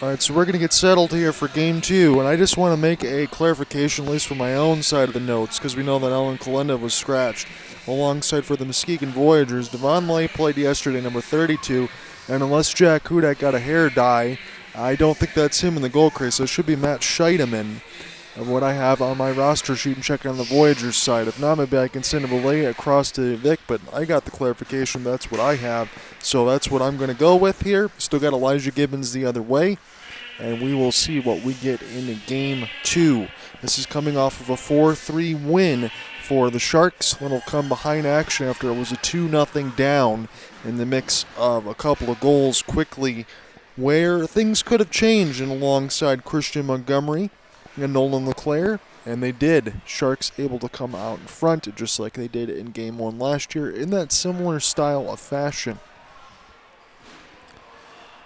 All right, so we're going to get settled here for Game 2, and I just want to make a clarification, at least for my own side of the notes, because we know that Alan Kalenda was scratched. Alongside for the Muskegon Voyagers, Devon Lay played yesterday, number 32, and unless Jack Hudak got a hair dye, I don't think that's him in the goal crease, so it should be Matt Scheidemann of what I have on my roster sheet and check on the Voyagers side. If not, maybe I can send a relay across to Vic, but I got the clarification. That's what I have, so that's what I'm going to go with here. Still got Elijah Gibbons the other way, and we will see what we get in Game 2. This is coming off of a 4-3 win for the Sharks. That'll come behind action after it was a 2-0 down in the mix of a couple of goals quickly, where things could have changed and alongside Christian Montgomery and Nolan LeClaire, and they did. Sharks able to come out in front just like they did in Game 1 last year in that similar style of fashion.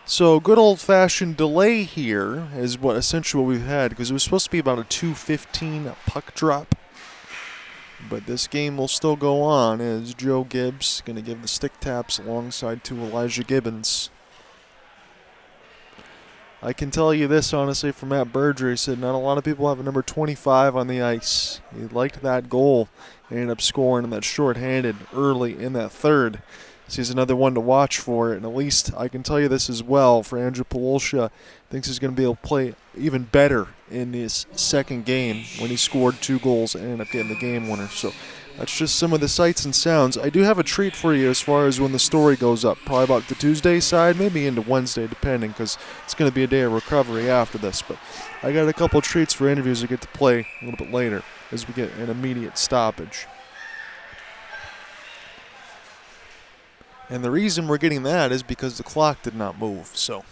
So good old-fashioned delay here is what essentially what we've had, because it was supposed to be about a 2:15 puck drop. But this game will still go on as Joe Gibbs going to give the stick taps alongside to Elijah Gibbons. I can tell you this honestly from Matt Berger. He said not a lot of people have a number 25 on the ice. He liked that goal and ended up scoring in that shorthanded early in that third. So he's another one to watch for, and at least I can tell you this as well, for Andrew Polosha, thinks he's going to be able to play even better in this second game when he scored 2 goals and ended up getting the game winner. So that's just some of the sights and sounds. I do have a treat for you as far as when the story goes up, probably about the Tuesday side, maybe into Wednesday, depending, because it's going to be a day of recovery after this. But I got a couple of treats for interviews I get to play a little bit later as we get an immediate stoppage. And the reason we're getting that is because the clock did not move. So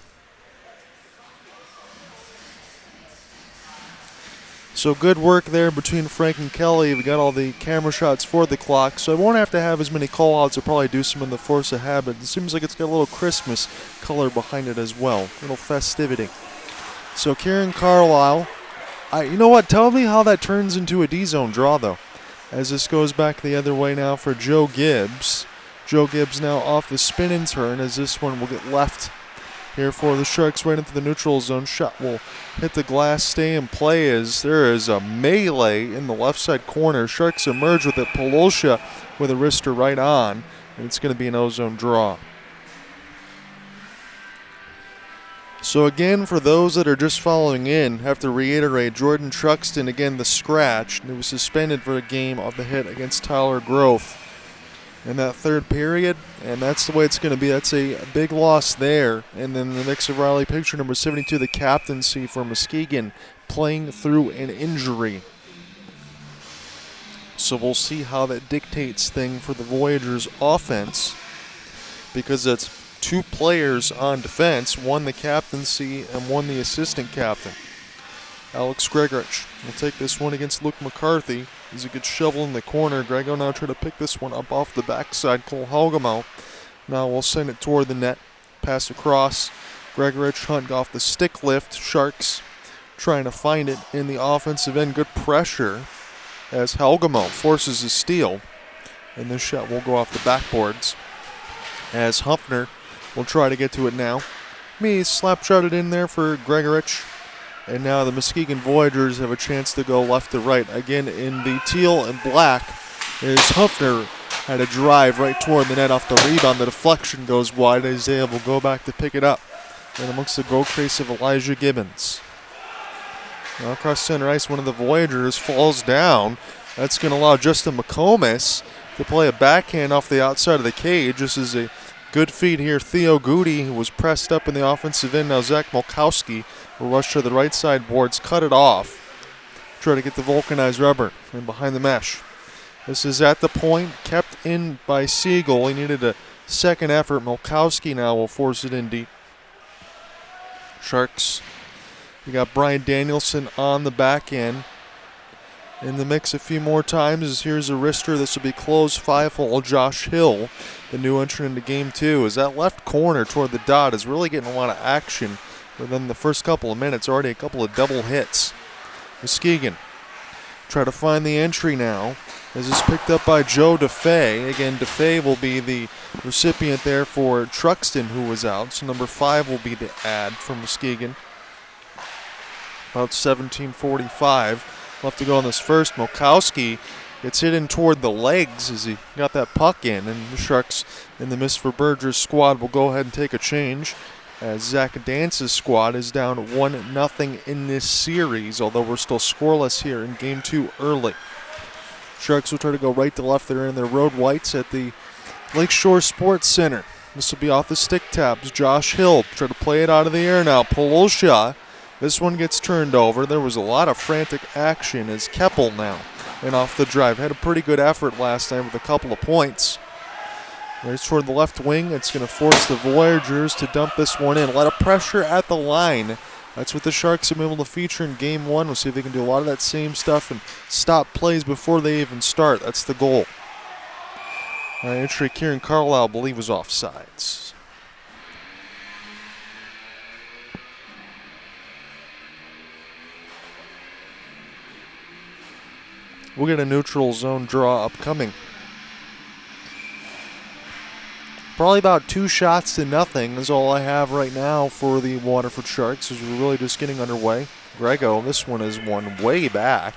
good work there between Frank and Kelly. We got all the camera shots for the clock, so I won't have to have as many call-outs. I'll probably do some in the force of habit. It seems like it's got a little Christmas color behind it as well, a little festivity. So Kieran Carlisle, you know what? Tell me how that turns into a D-zone draw, though, as this goes back the other way now for Joe Gibbs. Joe Gibbs now off the spin and turn as this one will get left here for the Sharks right into the neutral zone. Shot will hit the glass, stay in play as there is a melee in the left side corner. Sharks emerge with it. Polosha with a wrister right on, and it's going to be an O-zone draw. So again, for those that are just following in, have to reiterate, Jordan Truxton, again, the scratch. He was suspended for a game of the hit against Tyler Groth in that third period, and that's the way it's going to be. That's a big loss there. And then the mix of Riley Picture, number 72, the captaincy for Muskegon, playing through an injury. So we'll see how that dictates things for the Voyagers offense, because it's 2 players on defense, one the captaincy and one the assistant captain. Alex Gregorich will take this one against Luke McCarthy. He's a good shovel in the corner. Grego now trying to pick this one up off the backside. Cole Helgamo now will send it toward the net. Pass across. Gregorich Hunt off the stick lift. Sharks trying to find it in the offensive end. Good pressure as Helgamo forces a steal. And this shot will go off the backboards as Huffner will try to get to it now. He slap shot in there for Gregorich. And now the Muskegon Voyagers have a chance to go left to right. Again, in the teal and black, is Huffner had a drive right toward the net off the rebound. The deflection goes wide. Isaiah will go back to pick it up. And amongst the goal crease of Elijah Gibbons. Now across center ice, one of the Voyagers falls down. That's going to allow Justin McComas to play a backhand off the outside of the cage. This is a good feed here. Theo Goody, who was pressed up in the offensive end. Now Zach Molkowski will rush to the right side boards, cut it off. Try to get the vulcanized rubber and behind the mesh. This is at the point, kept in by Siegel. He needed a second effort. Molkowski now will force it in deep. Sharks, you got Brian Danielson on the back end. In the mix a few more times as here's a wrister. This will be closed 5-hole. Josh Hill, the new entrant into game 2, as that left corner toward the dot is really getting a lot of action within the first couple of minutes. Already a couple of double hits. Muskegon try to find the entry now as it's picked up by Joe DeFay. Again, DeFay will be the recipient there for Truxton, who was out. So number 5 will be the ad for Muskegon. About 17:45 left to go in this first. Milkowski gets hit in toward the legs as he got that puck in, and the Sharks in the Miss for Burgers squad will go ahead and take a change as Zach Dance's squad is down 1-0 in this series, although we're still scoreless here in Game 2 early. Sharks will try to go right to left. They're in their road whites at the Lakeshore Sports Center. This will be off the stick taps. Josh Hill try to play it out of the air now. Polosha. This one gets turned over. There was a lot of frantic action as Keppel now and off the drive. Had a pretty good effort last night with a couple of points. Right toward the left wing. It's going to force the Voyagers to dump this one in. A lot of pressure at the line. That's what the Sharks have been able to feature in Game 1. We'll see if they can do a lot of that same stuff and stop plays before they even start. That's the goal. Entry Kieran Carlisle, I believe, was offsides. We'll get a neutral zone draw upcoming. Probably about 2 shots to nothing is all I have right now for the Waterford Sharks as we're really just getting underway. Grego, this one is one way back.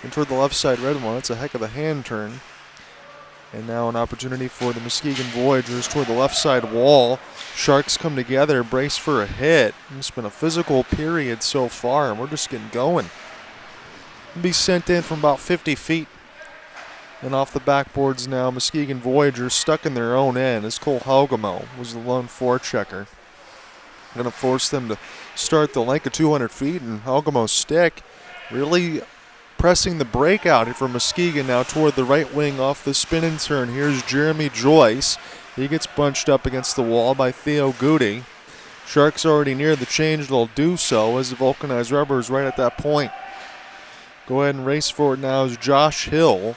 And toward the left side red one, it's a heck of a hand turn. And now an opportunity for the Muskegon Voyagers toward the left side wall. Sharks come together, brace for a hit. It's been a physical period so far, and we're just getting going. It'll be sent in from about 50 feet. And off the backboards now, Muskegon Voyagers stuck in their own end as Cole Hogamo was the lone forechecker. Going to force them to start the length of 200 feet, and Hogamo's stick really pressing the breakout here for Muskegon now toward the right wing off the spin and turn. Here's Jeremy Joyce. He gets bunched up against the wall by Theo Goody. Sharks already near the change. They'll do so as the vulcanized rubber is right at that point. Go ahead and race for it now is Josh Hill.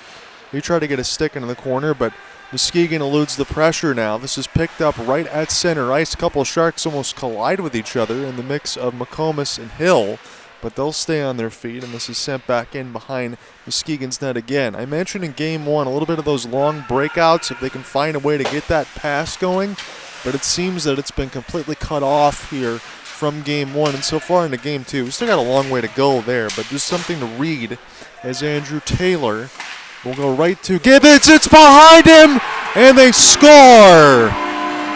He tried to get a stick into the corner, but Muskegon eludes the pressure now. This is picked up right at center ice. A couple of Sharks almost collide with each other in the mix of McComas and Hill, but they'll stay on their feet, and this is sent back in behind Muskegon's net again. I mentioned in Game 1 a little bit of those long breakouts, if they can find a way to get that pass going, but it seems that it's been completely cut off here from Game 1 and so far into Game 2. We still got a long way to go there, but just something to read as Andrew Taylor will go right to Gibbons. It's behind him, and they score!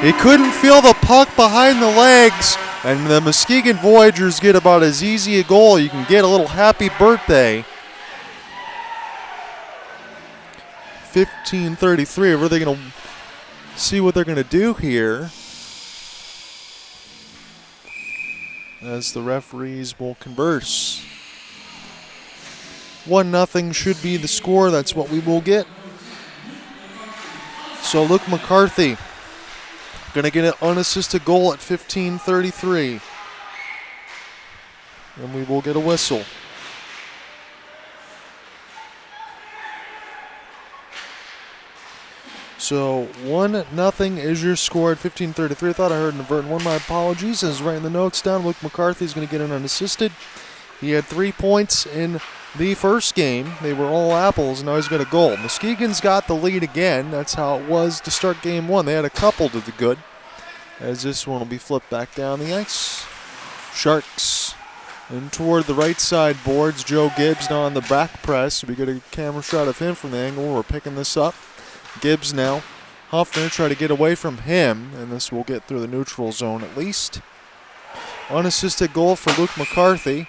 He couldn't feel the puck behind the legs, and the Muskegon Voyagers get about as easy a goal you can get. A little happy birthday. 15:33. Are they going to see what they're going to do here? As the referees will converse. 1-0 should be the score. That's what we will get. So Luke McCarthy going to get an unassisted goal at 15:33. And we will get a whistle. So 1-0 is your score at 15:33. I thought I heard an inadvertent one. My apologies. As writing the notes down, Luke McCarthy is going to get an unassisted. He had 3 points in the first game. They were all apples, and now he's got a goal. Muskegon's got the lead again. That's how it was to start Game 1. They had a couple to the good, as this one will be flipped back down the ice. Sharks in toward the right side boards. Joe Gibbs now on the back press. We get a camera shot of him from the angle. We're picking this up. Gibbs now. Huffner try to get away from him, and this will get through the neutral zone at least. Unassisted goal for Luke McCarthy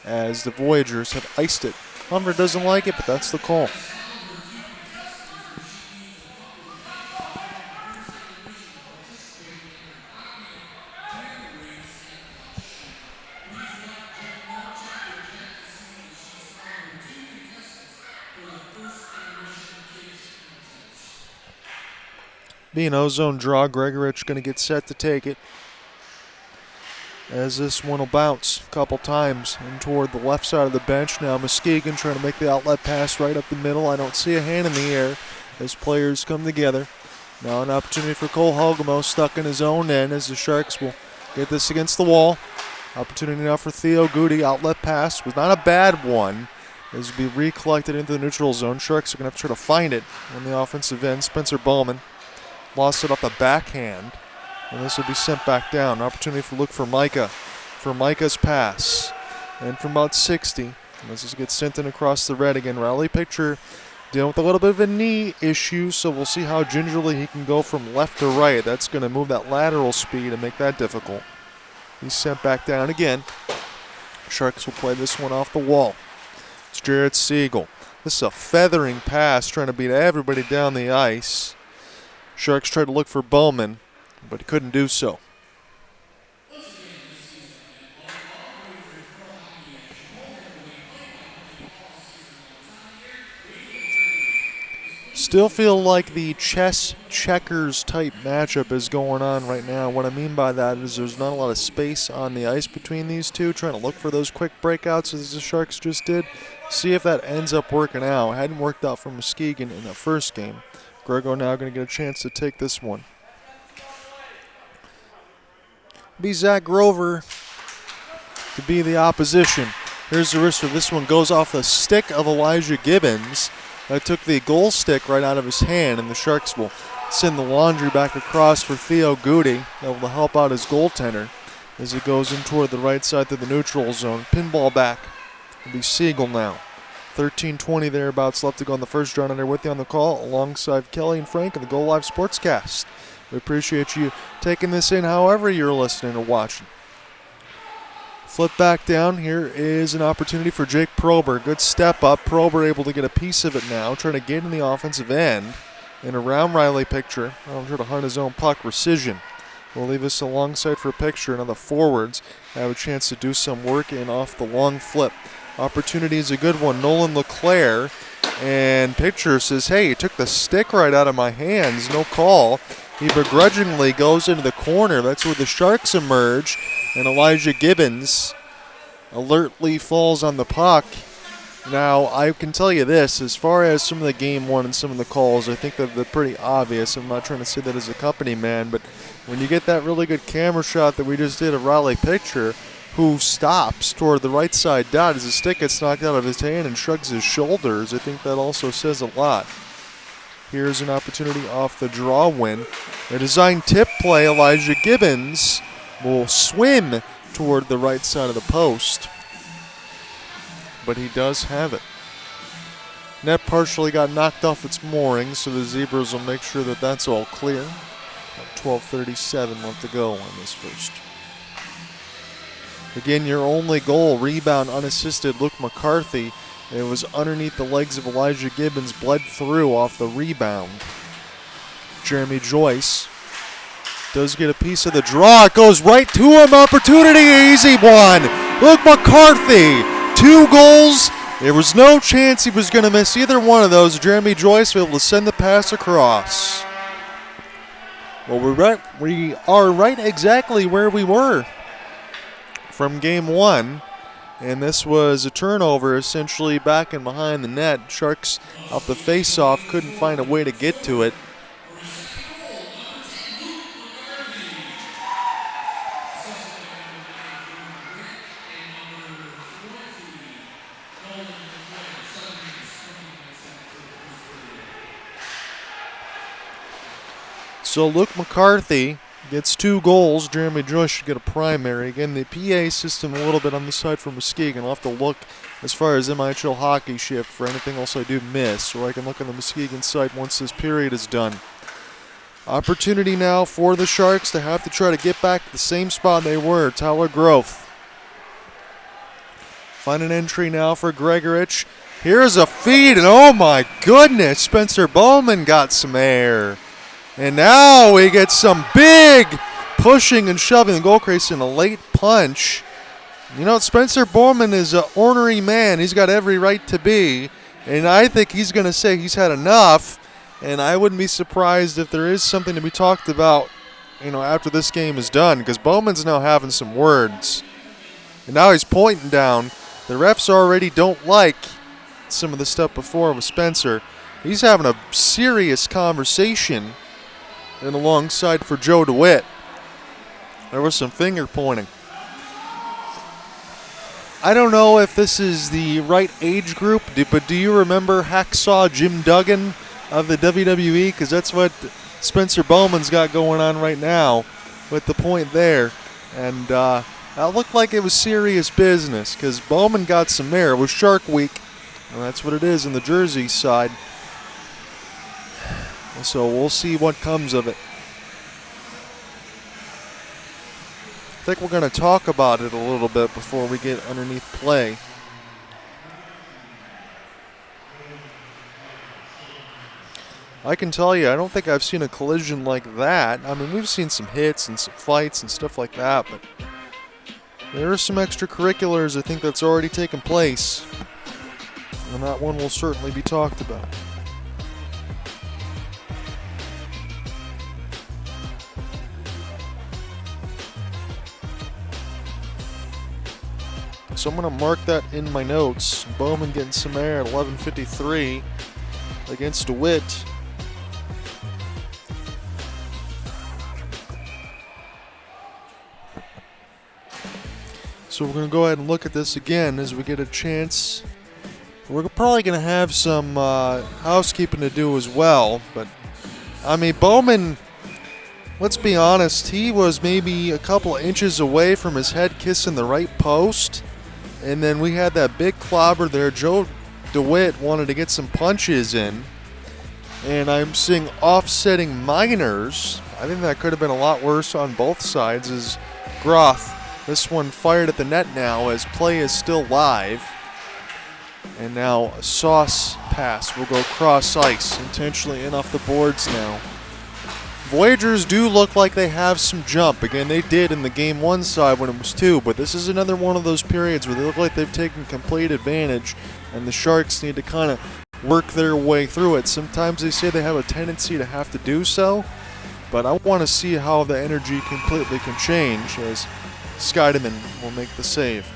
as the Voyagers have iced it. Huffner doesn't like it, but that's the call. Being O-zone draw, Gregorich going to get set to take it. As this one will bounce a couple times and toward the left side of the bench. Now Muskegon trying to make the outlet pass right up the middle. I don't see a hand in the air as players come together. Now an opportunity for Cole Hogamo stuck in his own end as the Sharks will get this against the wall. Opportunity now for Theo Goody. Outlet pass was not a bad one. As will be recollected into the neutral zone. Sharks are going to have to try to find it on the offensive end. Spencer Bowman lost it off the backhand. And this will be sent back down. Opportunity for look for Micah. For Micah's pass. and from about 60. This is gets sent in across the red again. Rally picture dealing with a little bit of a knee issue, so we'll see how gingerly he can go from left to right. That's going to move that lateral speed and make that difficult. He's sent back down again. Sharks will play this one off the wall. It's Jared Siegel. This is a feathering pass trying to beat everybody down the ice. Sharks tried to look for Bowman, but he couldn't do so. Still feel like the chess checkers type matchup is going on right now. What I mean by that is there's not a lot of space on the ice between these two, trying to look for those quick breakouts as the Sharks just did. See if that ends up working out. It hadn't worked out for Muskegon in the first game. Grego now going to get a chance to take this one. Be Zach Grover to be the opposition. Here's the wrister. This one goes off the stick of Elijah Gibbons. That took the goal stick right out of his hand, and the Sharks will send the laundry back across for Theo Goody, able to help out his goaltender as it goes in toward the right side to the neutral zone. Pinball back. It'll be Siegel now. 13:20 thereabouts left to go in the first round, and they're with you on the call alongside Kelly and Frank of the Go Live Sportscast. We appreciate you taking this in however you're listening or watching. Flip back down. Here is an opportunity for Jake Prober. Good step up. Prober able to get a piece of it now, trying to get in the offensive end. And around Riley picture. I'll try to hunt his own puck. Rescission. We'll leave this alongside for a picture. Now the forwards have a chance to do some work in off the long flip. Opportunity is a good one. Nolan LeClaire. And picture says, hey, you took the stick right out of my hands. No call. He begrudgingly goes into the corner. That's where the Sharks emerge. And Elijah Gibbons alertly falls on the puck. Now, I can tell you this, as far as some of the game one and some of the calls, I think that they're pretty obvious. I'm not trying to say that as a company man, but when you get that really good camera shot that we just did of Riley Picture, who stops toward the right side dot as the stick gets knocked out of his hand and shrugs his shoulders, I think that also says a lot. Here's an opportunity off the draw win. A design tip play, Elijah Gibbons will swim toward the right side of the post, but he does have it. Net partially got knocked off its moorings, so the Zebras will make sure that that's all clear. 12:37 left to go on this first. Again, your only goal, rebound unassisted, Luke McCarthy. It was underneath the legs of Elijah Gibbons, bled through off the rebound. Jeremy Joyce does get a piece of the draw. It goes right to him. Opportunity, easy one. Luke McCarthy, 2 goals. There was no chance he was going to miss either one of those. Jeremy Joyce was able to send the pass across. Well, we are right exactly where we were from game one. And this was a turnover essentially back and behind the net. Sharks off the face-off couldn't find a way to get to it. So Luke McCarthy gets 2 goals. Jeremy Joyce should get a primary. Again, the PA system a little bit on the side for Muskegon. I'll have to look as far as MIHL hockey shift for anything else I do miss, or I can look on the Muskegon site once this period is done. Opportunity now for the Sharks to have to try to get back to the same spot they were. Tyler Growth. Find an entry now for Gregorich. Here's a feed, and oh my goodness, Spencer Bowman got some air. And now we get some big pushing and shoving. The goal crease in a late punch. You know, Spencer Bowman is an ornery man. He's got every right to be. And I think he's going to say he's had enough. And I wouldn't be surprised if there is something to be talked about, you know, after this game is done. Because Bowman's now having some words. And now he's pointing down. The refs already don't like some of the stuff before with Spencer. He's having a serious conversation. And alongside for Joe DeWitt. There was some finger pointing. I don't know if this is the right age group, but do you remember Hacksaw Jim Duggan of the WWE? Because that's what Spencer Bowman's got going on right now with the point there. And That looked like it was serious business because Bowman got some air. It was Shark Week, and that's what it is in the Jersey side. So we'll see what comes of it. I think we're going to talk about it a little bit before we get underneath play. I can tell you, I don't think I've seen a collision like that. I mean, we've seen some hits and some fights and stuff like that, but there are some extracurriculars I think that's already taken place, and that one will certainly be talked about. So I'm going to mark that in my notes. Bowman getting some air at 11:53 against DeWitt. So we're going to go ahead and look at this again as we get a chance. We're probably going to have some housekeeping to do as well. But, I mean, Bowman, let's be honest, he was maybe a couple of inches away from his head kissing the right post. And then we had that big clobber there. Joe DeWitt wanted to get some punches in. And I'm seeing offsetting minors. I think that could have been a lot worse on both sides as Groth. This one fired at the net now as play is still live. And now a sauce pass will go cross ice, intentionally in off the boards now. Voyagers do look like they have some jump. Again, they did in the game one side when it was 2, but this is another one of those periods where they look like they've taken complete advantage, and the Sharks need to kind of work their way through it. Sometimes they say they have a tendency to have to do so, but I want to see how the energy completely can change as Scheidemann will make the save.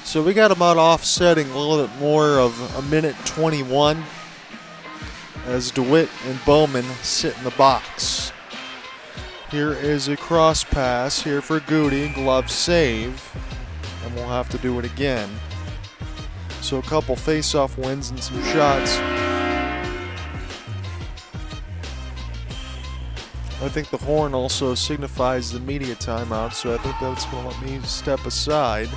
So we got about offsetting a little bit more of a minute 21 as DeWitt and Bowman sit in the box. Here is a cross pass here for Goody, glove save, and we'll have to do it again. So a couple face-off wins and some shots. I think the horn also signifies the media timeout, so I think that's going to let me step aside.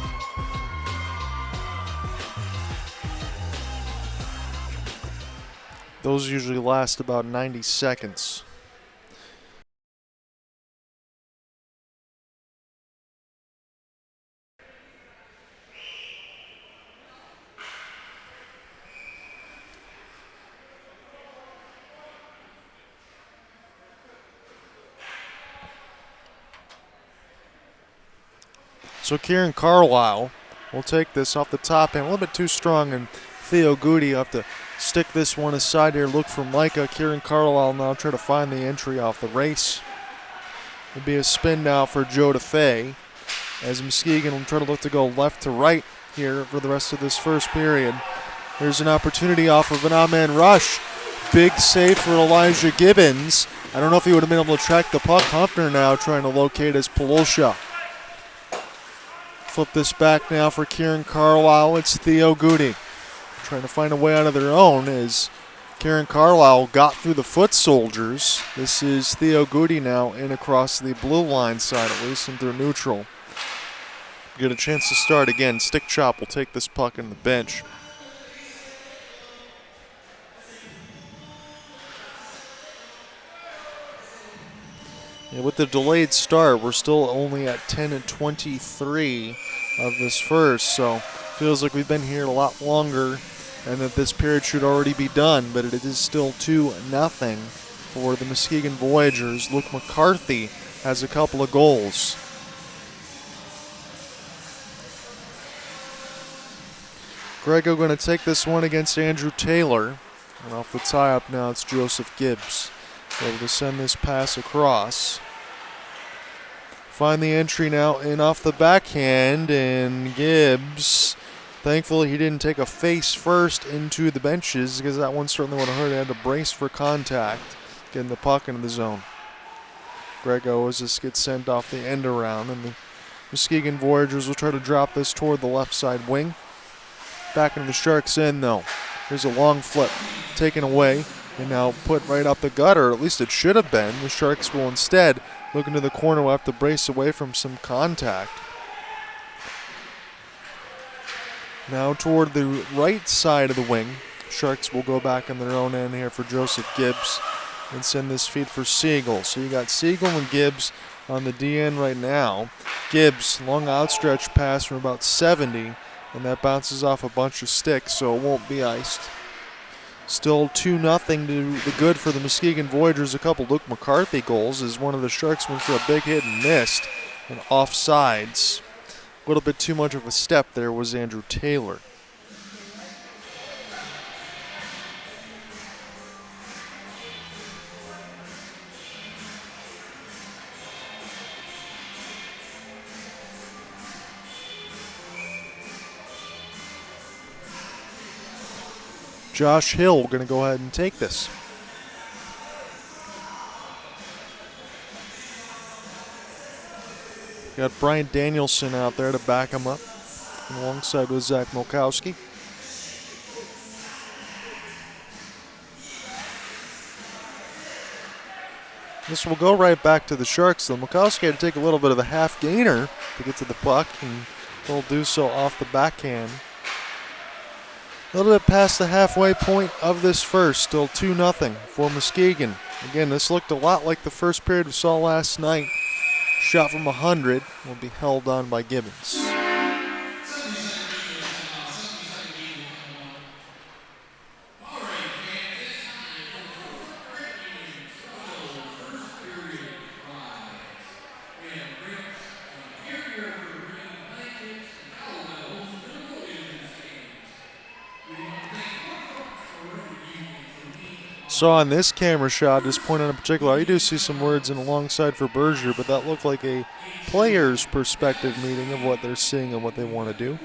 Those usually last about 90 seconds. So Kieran Carlisle will take this off the top end. A little bit too strong, and Theo Goody have to stick this one aside here. Look for Micah. Kieran Carlisle now try to find the entry off the race. It'll be a spin now for Joe DeFay as Muskegon will try to look to go left to right here for the rest of this first period. There's an opportunity off of an odd-man rush. Big save for Elijah Gibbons. I don't know if he would have been able to track the puck. Huffner now trying to locate his Polosha. Flip this back now for Kieran Carlisle. It's Theo Goody trying to find a way out of their own as Kieran Carlisle got through the foot soldiers. This is Theo Goody now in across the blue line side, at least, and through neutral. Get a chance to start again. Stick Chop will take this puck in the bench. Yeah, with the delayed start, we're still only at 10:23 of this first, so feels like we've been here a lot longer and that this period should already be done, but it is still 2-0 for the Muskegon Voyagers. Luke McCarthy has a couple of goals. Grego going to take this one against Andrew Taylor, and off the tie-up now it's Joseph Gibbs. Able to send this pass across. Find the entry now in off the backhand, and Gibbs, thankfully he didn't take a face first into the benches because that one certainly would have hurt. He had to brace for contact, getting the puck into the zone. Grego as this gets sent off the end around, and the Muskegon Voyagers will try to drop this toward the left side wing. Back into the Sharks end though. Here's a long flip taken away and now put right up the gutter. At least it should have been. The Sharks will instead look into the corner. Will have to brace away from some contact. Now toward the right side of the wing. Sharks will go back on their own end here for Joseph Gibbs and send this feed for Siegel. So you got Siegel and Gibbs on the DN right now. Gibbs, long outstretched pass from about 70, and that bounces off a bunch of sticks, so it won't be iced. Still 2-0 to the good for the Muskegon Voyagers. A couple Luke McCarthy goals as one of the Sharks went for a big hit and missed, and offsides. A little bit too much of a step there was Andrew Taylor. Josh Hill going to go ahead and take this. Got Brian Danielson out there to back him up, alongside with Zach Milkowski. This will go right back to the Sharks. So Milkowski had to take a little bit of a half gainer to get to the puck, and he'll do so off the backhand. A little bit past the halfway point of this first, still 2-0 for Muskegon. Again, this looked a lot like the first period we saw last night. Shot from 100 will be held on by Gibbons. So on this camera shot, just point out in particular, I do see some words in alongside for Berger, but that looked like a player's perspective meeting of what they're seeing and what they want to do.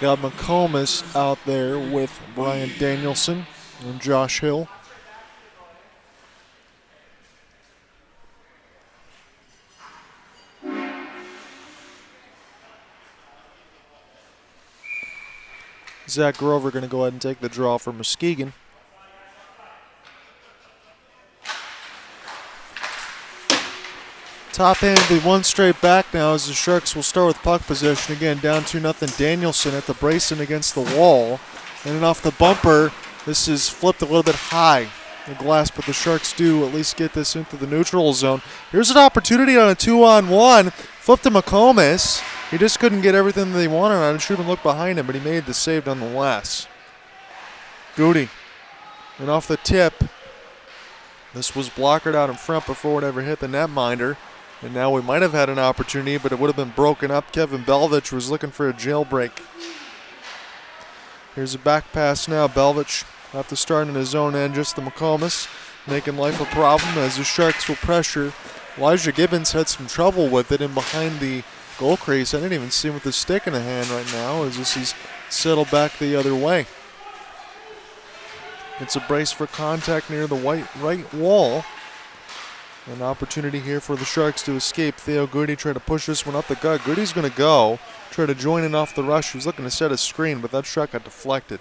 Got McComas out there with Brian Danielson and Josh Hill. Zach Grover going to go ahead and take the draw for Muskegon. Top hand will be one straight back now as the Sharks will start with puck possession. Again, down 2-0. Danielson at the Brayson against the wall. And then off the bumper, this is flipped a little bit high, the glass, but the Sharks do at least get this into the neutral zone. Here's an opportunity on a 2-on-1. Flipped to McComas. He just couldn't get everything that he wanted on it. Should have looked behind him, but he made the save nonetheless. Goody. And off the tip, this was blockered out in front before it ever hit the netminder. And now we might have had an opportunity, but it would have been broken up. Kevin Belvich was looking for a jailbreak. Here's a back pass now. Belvich have to start in his own end, just the McComas, making life a problem as the Sharks will pressure. Elijah Gibbons had some trouble with it in behind the goal crease. I didn't even see him with the stick in the hand right now as this is settled back the other way. It's a brace for contact near the right wall. An opportunity here for the Sharks to escape. Theo Goody trying to push this one up the gut. Goody's going to go, try to join in off the rush. He was looking to set a screen, but that shot got deflected.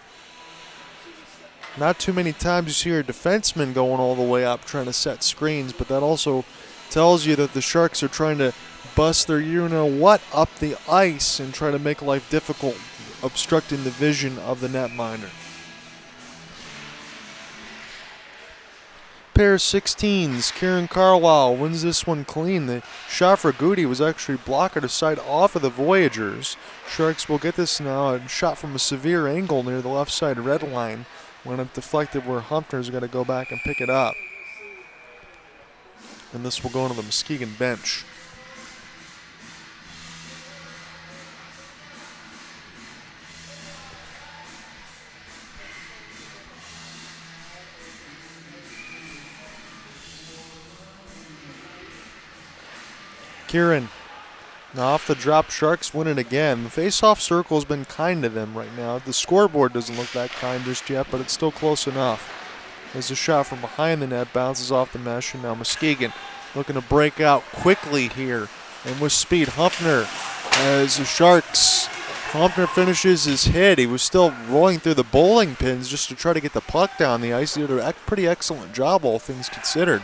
Not too many times you see a defenseman going all the way up trying to set screens, but that also tells you that the Sharks are trying to bust their you-know-what up the ice and try to make life difficult, obstructing the vision of the netminder. Pair of 16s, Kieran Carlisle wins this one clean. The shot for Goody was actually blocked aside off of the Voyagers. Sharks will get this now, a shot from a severe angle near the left side red line when it deflected where Humpner's got to go back and pick it up. And this will go into the Muskegon bench. Kieran. Now off the drop, Sharks win it again. The face-off circle has been kind to them right now. The scoreboard doesn't look that kind just yet, but it's still close enough. There's a shot from behind the net, bounces off the mesh, and now Muskegon looking to break out quickly here. And with speed, Humpner as the Sharks. Humpner finishes his hit. He was still rolling through the bowling pins just to try to get the puck down the ice. He did a pretty excellent job, all things considered.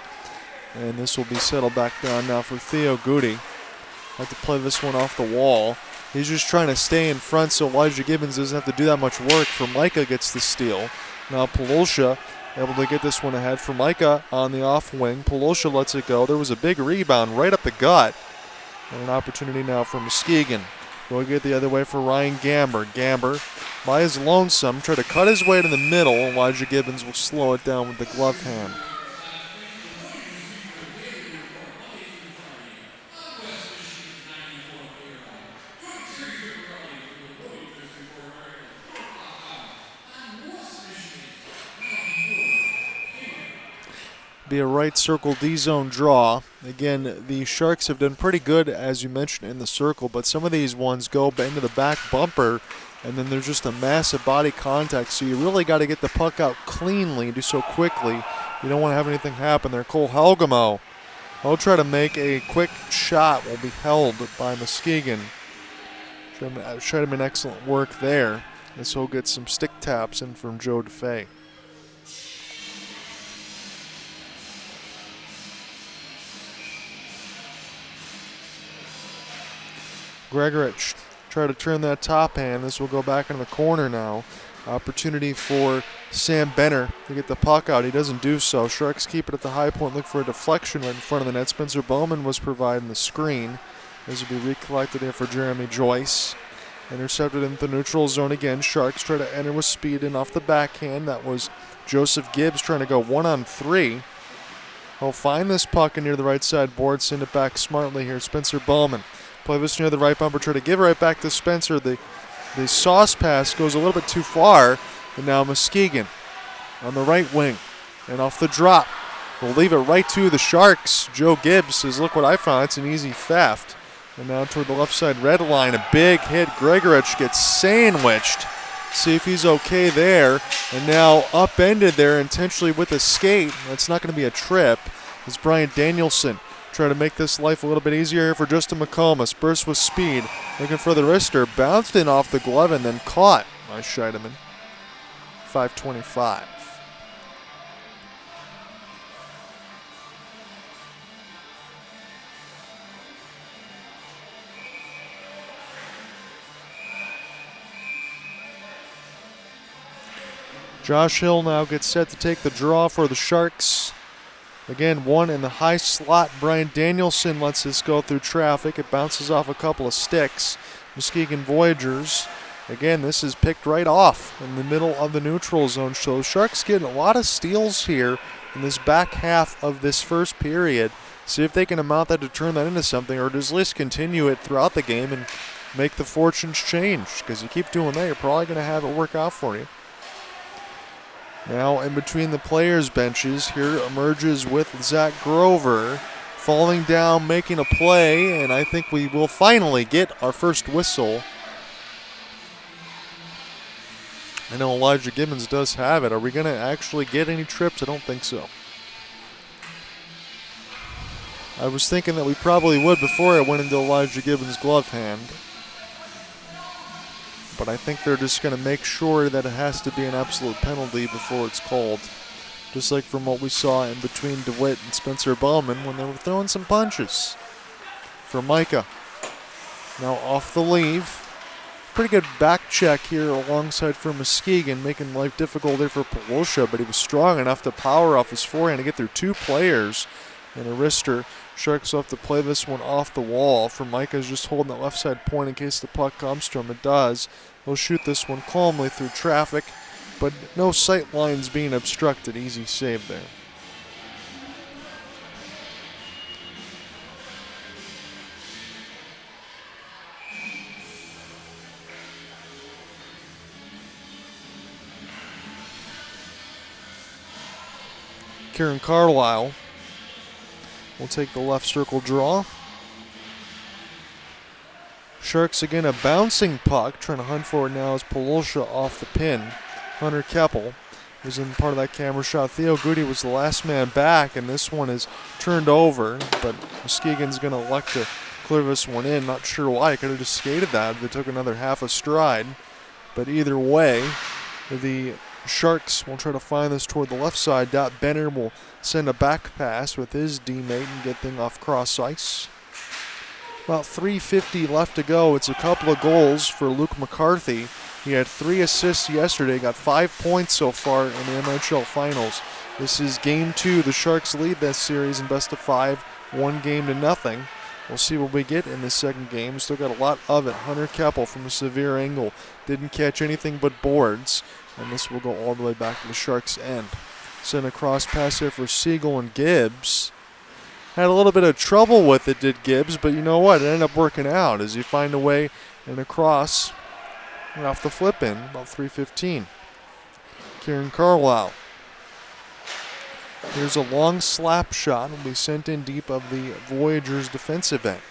And this will be settled back down now for Theo Goody. Have to play this one off the wall. He's just trying to stay in front so Elijah Gibbons doesn't have to do that much work. Formica gets the steal. Now Polosha able to get this one ahead. Formica on the off wing. Polosha lets it go. There was a big rebound right up the gut. And an opportunity now for Muskegon. Going to get the other way for Ryan Gamber. Gamber by his lonesome. Try to cut his way to the middle. Elijah Gibbons will slow it down with the glove hand. Be a right circle D-zone draw. Again, the Sharks have done pretty good, as you mentioned, in the circle, but some of these ones go into the back bumper, and then there's just a massive body contact, so you really got to get the puck out cleanly and do so quickly. You don't want to have anything happen there. Cole Helgamo will try to make a quick shot, will be held by Muskegon. Tried to make excellent work there, as he'll get some stick taps in from Joe DeFay. Gregorich try to turn that top hand. This will go back in the corner now. Opportunity for Sam Benner to get the puck out. He doesn't do so. Sharks keep it at the high point, look for a deflection right in front of the net. Spencer Bowman was providing the screen. This will be recollected here for Jeremy Joyce. Intercepted in the neutral zone again. Sharks try to enter with speed and off the backhand. That was Joseph Gibbs trying to go 1-on-3. He'll find this puck near the right side board, send it back smartly here. Spencer Bowman. Play this near the right bumper, try to give it right back to Spencer. The sauce pass goes a little bit too far, and now Muskegon on the right wing. And off the drop, we'll leave it right to the Sharks. Joe Gibbs says, look what I found, it's an easy theft. And now toward the left side red line, a big hit. Gregorich gets sandwiched. See if he's okay there. And now upended there intentionally with a skate. That's not going to be a trip. It's Brian Danielson. Try to make this life a little bit easier here for Justin McComas. Burst with speed. Looking for the wrister. Bounced in off the glove and then caught by Scheidemann. 5:25. Josh Hill now gets set to take the draw for the Sharks. Again, one in the high slot. Brian Danielson lets this go through traffic. It bounces off a couple of sticks. Muskegon Voyagers. Again, this is picked right off in the middle of the neutral zone. So Sharks getting a lot of steals here in this back half of this first period. See if they can amount that to turn that into something, or just at least continue it throughout the game and make the fortunes change. Because you keep doing that, you're probably going to have it work out for you. Now in between the players' benches, here emerges with Zach Grover, falling down, making a play, and I think we will finally get our first whistle. I know Elijah Gibbons does have it. Are we going to actually get any trips? I don't think so. I was thinking that we probably would before I went into Elijah Gibbons' glove hand. But I think they're just going to make sure that it has to be an absolute penalty before it's called. Just like from what we saw in between DeWitt and Spencer Bowman when they were throwing some punches. For Micah. Now off the leave. Pretty good back check here alongside for Muskegon, making life difficult there for Polosha, but he was strong enough to power off his forehand to get through two players. And a wrister. Sharks will have to play this one off the wall. For Micah's just holding that left side point in case the puck comes to him. It does. He'll shoot this one calmly through traffic, but no sight lines being obstructed. Easy save there. Kieran Carlisle will take the left circle draw. Sharks again, a bouncing puck. Trying to hunt for it now is Polosha off the pin. Hunter Keppel was in part of that camera shot. Theo Goody was the last man back, and this one is turned over, but Muskegon's going to elect to clear this one in. Not sure why. He could have just skated that if they took another half a stride. But either way, the Sharks will try to find this toward the left side. Dot Benner will send a back pass with his D-mate and get thing off cross ice. About 3:50 left to go. It's a couple of goals for Luke McCarthy. He had 3 assists yesterday, got 5 points so far in the MIHL finals. This is game 2. The Sharks lead that series in best of 5, 1-0. We'll see what we get in the second game. Still got a lot of it. Hunter Keppel from a severe angle. Didn't catch anything but boards. And this will go all the way back to the Sharks' end. Send a cross pass here for Siegel and Gibbs. Had a little bit of trouble with it, did Gibbs, but you know what? It ended up working out as you find a way and a cross off the flip in, about 3:15. Kieran Carlisle. Here's a long slap shot. Will be sent in deep of the Voyagers' defensive end.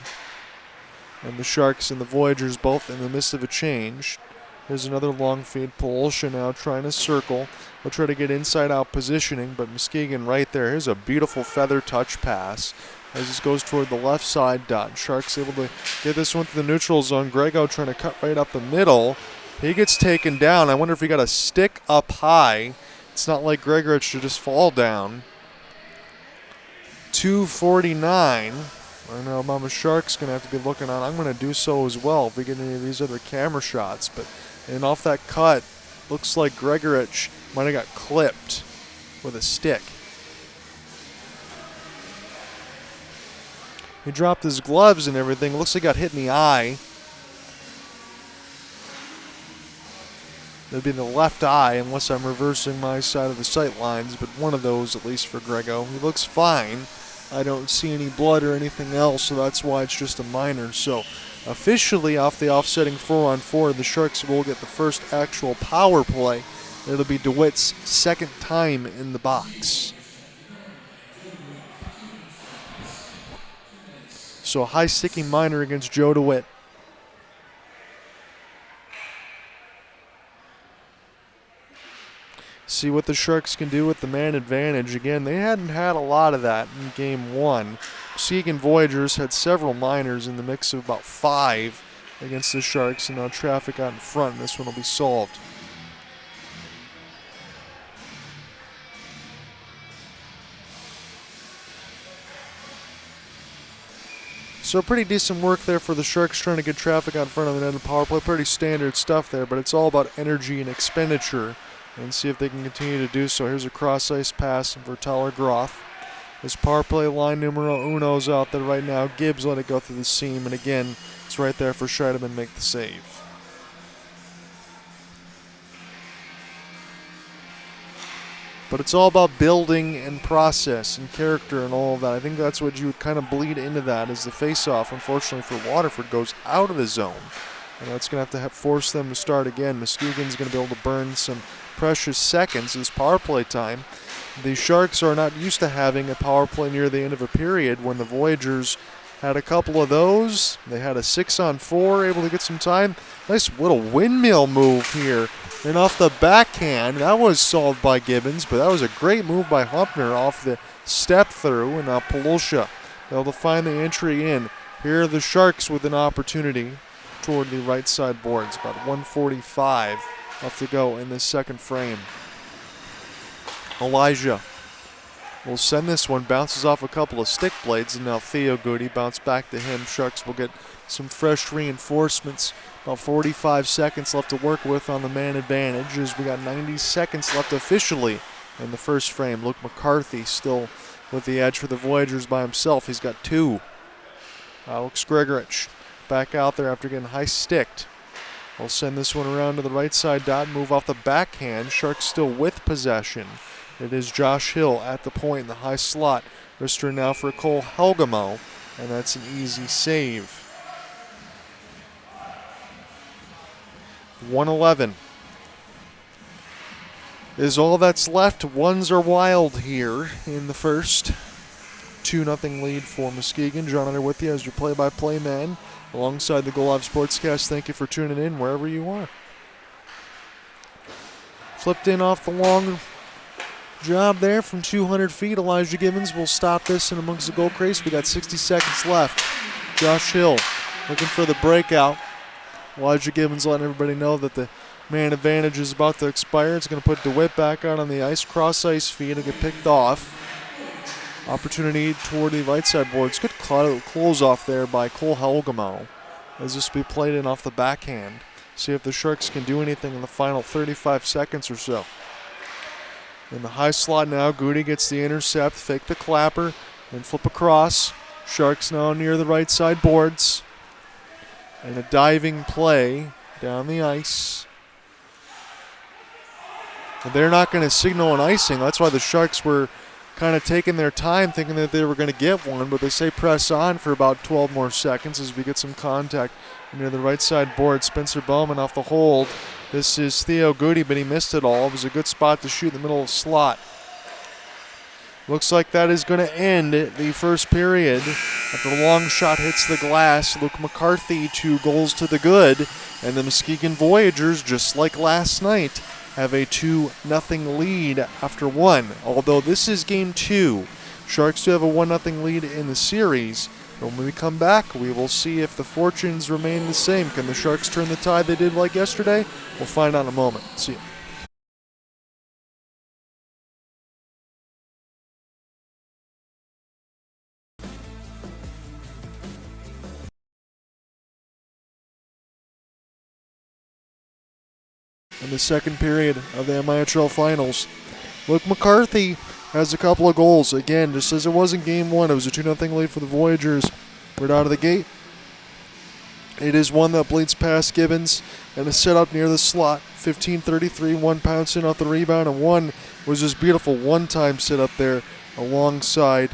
And the Sharks and the Voyagers both in the midst of a change. Here's another long feed. Polosha now trying to circle. He'll try to get inside-out positioning, but Muskegon right there. Here's a beautiful feather touch pass as this goes toward the left side. Dot. Sharks able to get this one to the neutral zone. Grego trying to cut right up the middle. He gets taken down. I wonder if he got a stick up high. It's not like Gregorich should just fall down. 2:49. I know Mama Shark's going to have to be looking on. I'm going to do so as well if we get any of these other camera shots. And off that cut, looks like Gregorich might have got clipped with a stick. He dropped his gloves and everything. Looks like he got hit in the eye. That'd be the left eye unless I'm reversing my side of the sight lines, but one of those at least for Grego. He looks fine. I don't see any blood or anything else, so that's why it's just a minor. So officially off the offsetting 4-on-4, the Sharks will get the first actual power play. It'll be DeWitt's second time in the box. So a high sticking minor against Joe DeWitt. See what the Sharks can do with the man advantage. Again, they hadn't had a lot of that in game 1. Muskegon Voyagers had several minors in the mix of about 5 against the Sharks, and now traffic out in front, and this one will be solved. So pretty decent work there for the Sharks trying to get traffic out in front of the net and power play. Pretty standard stuff there, but it's all about energy and expenditure. And see if they can continue to do so. Here's a cross-ice pass for Tyler Groff. His power play line numero uno's out there right now. Gibbs let it go through the seam, and again, it's right there for Scheidemann to make the save. But it's all about building and process and character and all of that. I think that's what you would kind of bleed into that as the face-off, unfortunately for Waterford, goes out of the zone. And that's going to have force them to start again. Muskegon's going to be able to burn some precious seconds as power play time. The Sharks are not used to having a power play near the end of a period. When the Voyagers had a couple of those, they had a 6-on-4, able to get some time. Nice little windmill move here. And off the backhand, that was solved by Gibbons, but that was a great move by Humpner off the step through. And now Polosha able to find the entry in. Here are the Sharks with an opportunity toward the right side boards. About 1:45 left to go in this second frame. Elijah will send this one, bounces off a couple of stick blades, and now Theo Goody bounce back to him. Sharks will get some fresh reinforcements. About 45 seconds left to work with on the man advantage as we got 90 seconds left officially in the first frame. Luke McCarthy still with the edge for the Voyagers by himself. He's got 2. Alex Gregorich back out there after getting high sticked. We'll send this one around to the right side. Dot move off the backhand. Sharks still with possession. It is Josh Hill at the point in the high slot. Wrister now for Cole Helgamo, and that's an easy save. 1:11 is all that's left. Ones are wild here in the first. 2-0 lead for Muskegon. John Hunter with you as your play-by-play man alongside the Go Live Sportscast. Thank you for tuning in wherever you are. Flipped in off the long job there from 200 feet. Elijah Gibbons will stop this in amongst the goal crease. We got 60 seconds left. Josh Hill looking for the breakout. Elijah Gibbons letting everybody know that the man advantage is about to expire. It's going to put DeWitt back out on the ice. Cross ice feed and get picked off. Opportunity toward the right side boards. Good close off there by Cole Helgemau as this will be played in off the backhand. See if the Sharks can do anything in the final 35 seconds or so. In the high slot now, Goody gets the intercept, fake the clapper, and flip across. Sharks now near the right side boards. And a diving play down the ice. And they're not going to signal an icing. That's why the Sharks were kind of taking their time thinking that they were going to get one, but they say press on for about 12 more seconds as we get some contact near the right side board. Spencer Bowman off the hold. This is Theo Goody, but he missed it all. It was a good spot to shoot in the middle of the slot. Looks like that is going to end the first period. After the long shot hits the glass, Luke McCarthy 2 goals to the good, and the Muskegon Voyagers, just like last night, have a 2-0 lead after one. Although this is game 2. Sharks do have a 1-0 lead in the series. But when we come back, we will see if the fortunes remain the same. Can the Sharks turn the tide they did like yesterday? We'll find out in a moment. See you. In the second period of the MIHL Finals, Luke McCarthy has a couple of goals. Again, just as it was in Game 1, it was a 2-0 lead for the Voyagers right out of the gate. It is one that bleeds past Gibbons and is set up near the slot. 15-33, one pouncing off the rebound, and one was just beautiful one-time sit up there alongside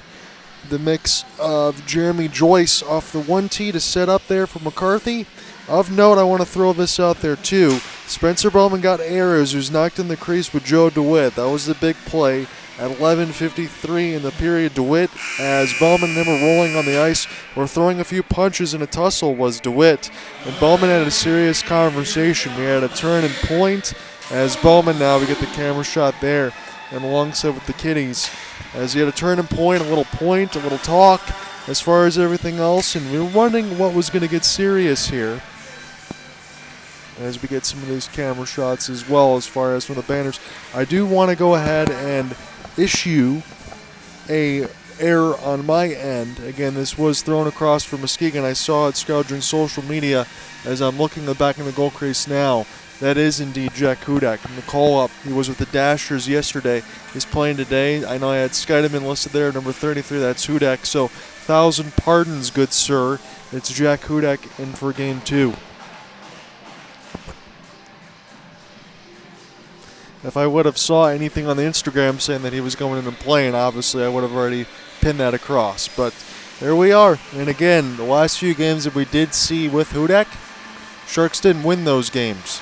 the mix of Jeremy Joyce off the 1-tee to set up there for McCarthy. Of note, I want to throw this out there too. Spencer Bowman got errors, who's knocked in the crease with Joe DeWitt. That was the big play at 11:53 in the period. DeWitt, as Bowman and him were rolling on the ice or throwing a few punches in a tussle, was DeWitt. And Bowman had a serious conversation. We had a turn and point. As Bowman now, we get the camera shot there, and alongside with the kiddies. As he had a turn and point, a little talk as far as everything else. And we were wondering what was going to get serious here, as we get some of these camera shots as well as far as from the banners. I do want to go ahead and issue a error on my end. Again, this was thrown across for Muskegon. I saw it scouring social media as I'm looking back in the goal crease now. That is indeed Jack Hudak. And the call-up, he was with the Dashers yesterday. He's playing today. I know I had Skydeman listed there, number 33. That's Hudak. So, 1,000 pardons, good sir. It's Jack Hudak in for Game 2. If I would have saw anything on the Instagram saying that he was going in and playing, obviously I would have already pinned that across. But there we are. And again, the last few games that we did see with Hudak, Sharks didn't win those games.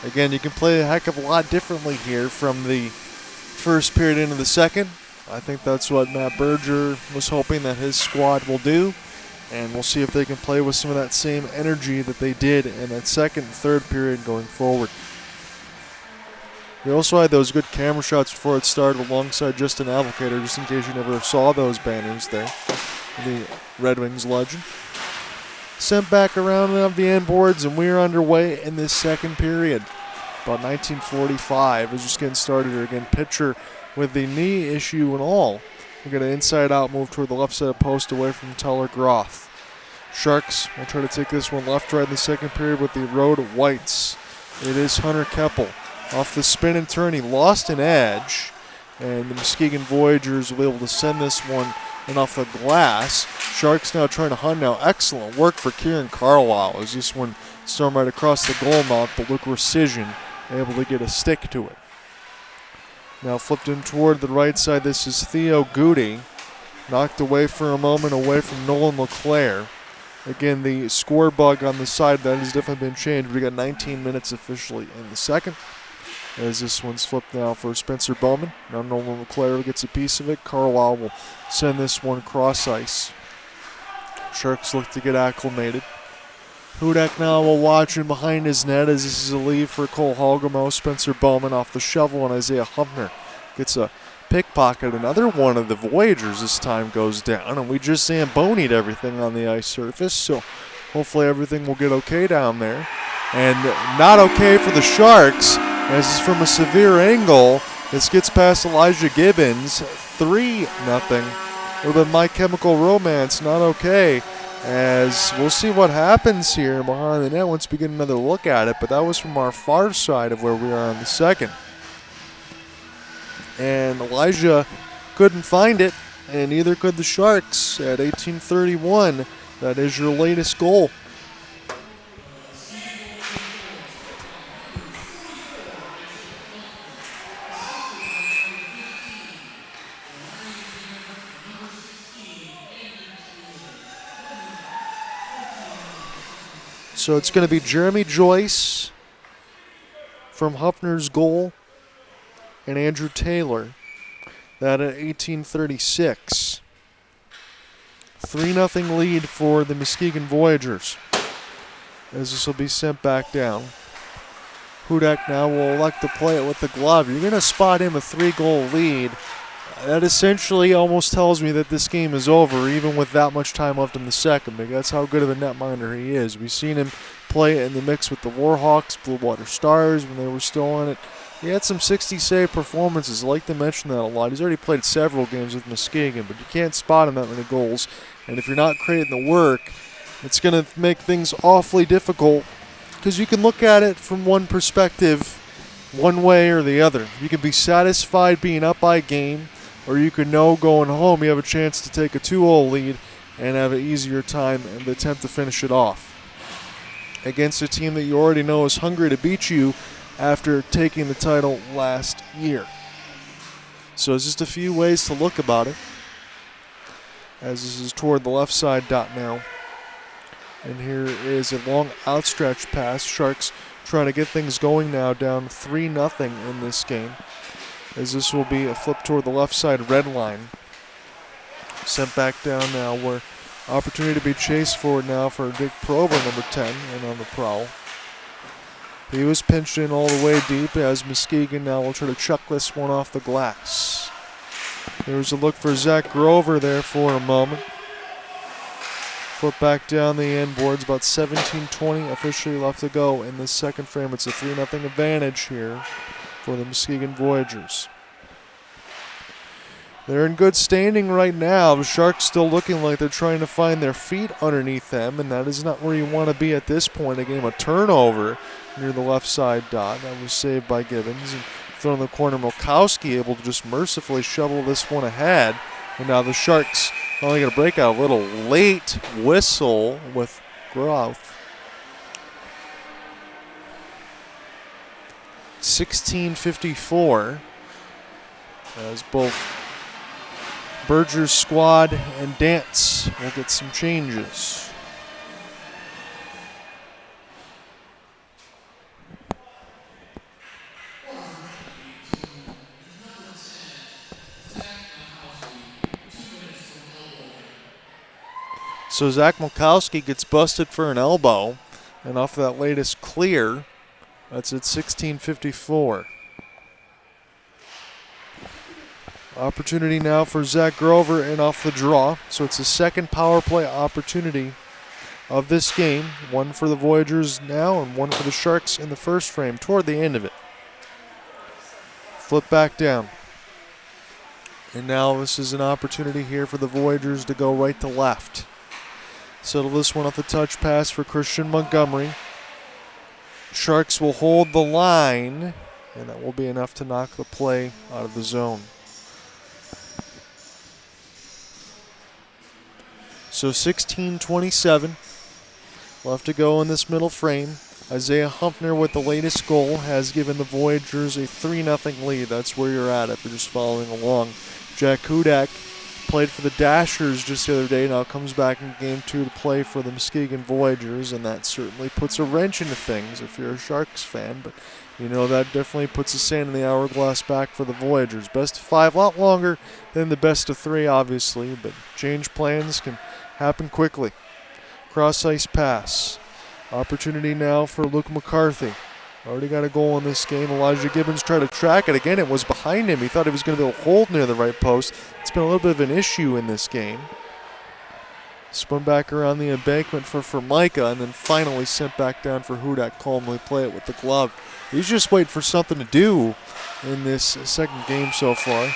Again, you can play a heck of a lot differently here from the first period into the second. I think that's what Matt Berger was hoping that his squad will do. And we'll see if they can play with some of that same energy that they did in that second and third period going forward. We also had those good camera shots before it started alongside Justin Applicator, just in case you never saw those banners there. The Red Wings legend. Sent back around of the end boards, and we are underway in this second period. About 19:45 is just getting started here. Again, pitcher with the knee issue and all. We're going to inside-out move toward the left side post away from Tyler Groth. Sharks will try to take this one left-right in the second period with the road whites. It is Hunter Keppel. Off the spin and turn, he lost an edge, and the Muskegon Voyagers will be able to send this one in off the glass. Sharks now trying to hunt now. Excellent work for Kieran Carlisle as this one stormed right across the goal mouth, but Luke Recision able to get a stick to it. Now flipped in toward the right side. This is Theo Goody. Knocked away for a moment away from Nolan LeClaire. Again, the score bug on the side, that has definitely been changed. We got 19 minutes officially in the second. as this one's flipped now for Spencer Bowman. Now Nolan LeClaire gets a piece of it. Carlisle will send this one cross ice. Sharks look to get acclimated. Hudak now will watch in behind his net as this is a lead for Cole Hogemo. Spencer Bowman off the shovel, and Isaiah Humpner gets a pickpocket. Another one of the Voyagers this time goes down, and we just zambonied everything on the ice surface, so hopefully everything will get okay down there. And not okay for the Sharks, as it's from a severe angle. This gets past Elijah Gibbons, 3-0. A little bit My Chemical Romance, not okay. As we'll see what happens here behind the net once we get another look at it, but that was from our far side of where we are on the second. And Elijah couldn't find it, and neither could the Sharks at 18:31. That is your latest goal. So it's going to be Jeremy Joyce from Huffner's goal and Andrew Taylor. That at 18:36. 3-0 lead for the Muskegon Voyagers, as this will be sent back down. Hudak now will elect to play it with the glove. You're going to spot him a 3-goal lead. That essentially almost tells me that this game is over, even with that much time left in the second, because that's how good of a netminder he is. We've seen him play in the mix with the Warhawks, Blue Water Stars when they were still on it. He had some 60-save performances. I like to mention that a lot. He's already played several games with Muskegon, but you can't spot him that many goals. And if you're not creating the work, it's going to make things awfully difficult, because you can look at it from one perspective, one way or the other. You can be satisfied being up by a game, or you can know going home you have a chance to take a 2-0 lead and have an easier time and attempt to finish it off against a team that you already know is hungry to beat you after taking the title last year. So it's just a few ways to look about it, as this is toward the left side dot now. And here is a long outstretched pass. Sharks trying to get things going now, down 3-0 in this game, as this will be a flip toward the left side red line. Sent back down now, where opportunity to be chased forward now for Dick Prober, number 10, and on the prowl. He was pinched in all the way deep, as Muskegon now will try to chuck this one off the glass. There's a look for Zach Grover there for a moment. Flip back down the end boards, about 17:20 officially left to go in this second frame. It's a 3-0 advantage here for the Muskegon Voyagers. They're in good standing right now. The Sharks still looking like they're trying to find their feet underneath them, and that is not where you want to be at this point. A game of turnover near the left side dot. That was saved by Gibbons. And thrown in the corner, Milkowski able to just mercifully shovel this one ahead. And now the Sharks only going to break out a little late whistle with Groth. 16:54 as both Berger's squad and Dance will get some changes. So Zach Milkowski gets busted for an elbow, and off of that latest clear, that's at 16:54. Opportunity now for Zach Grover and off the draw. So it's the second power play opportunity of this game. One for the Voyagers now and one for the Sharks in the first frame toward the end of it. Flip back down. And now this is an opportunity here for the Voyagers to go right to left. Settle this one off the touch pass for Christian Montgomery. Sharks will hold the line, and that will be enough to knock the play out of the zone. So 16:27 left to go in this middle frame. Isaiah Humpner with the latest goal has given the Voyagers a 3-0 lead. That's where you're at if you're just following along. Jack Hudak played for the Dashers just the other day. Now comes back in Game 2 to play for the Muskegon Voyagers, and that certainly puts a wrench into things if you're a Sharks fan. But you know that definitely puts the sand in the hourglass back for the Voyagers. Best of 5, a lot longer than the best of 3, obviously, but change plans can happen quickly. Cross-ice pass. Opportunity now for Luke McCarthy. Already got a goal in this game. Elijah Gibbons tried to track it. Again, it was behind him. He thought he was going to be able to hold near the right post. It's been a little bit of an issue in this game. Spun back around the embankment for Micah, and then finally sent back down for Hudak. Calmly play it with the glove. He's just waiting for something to do in this second game so far.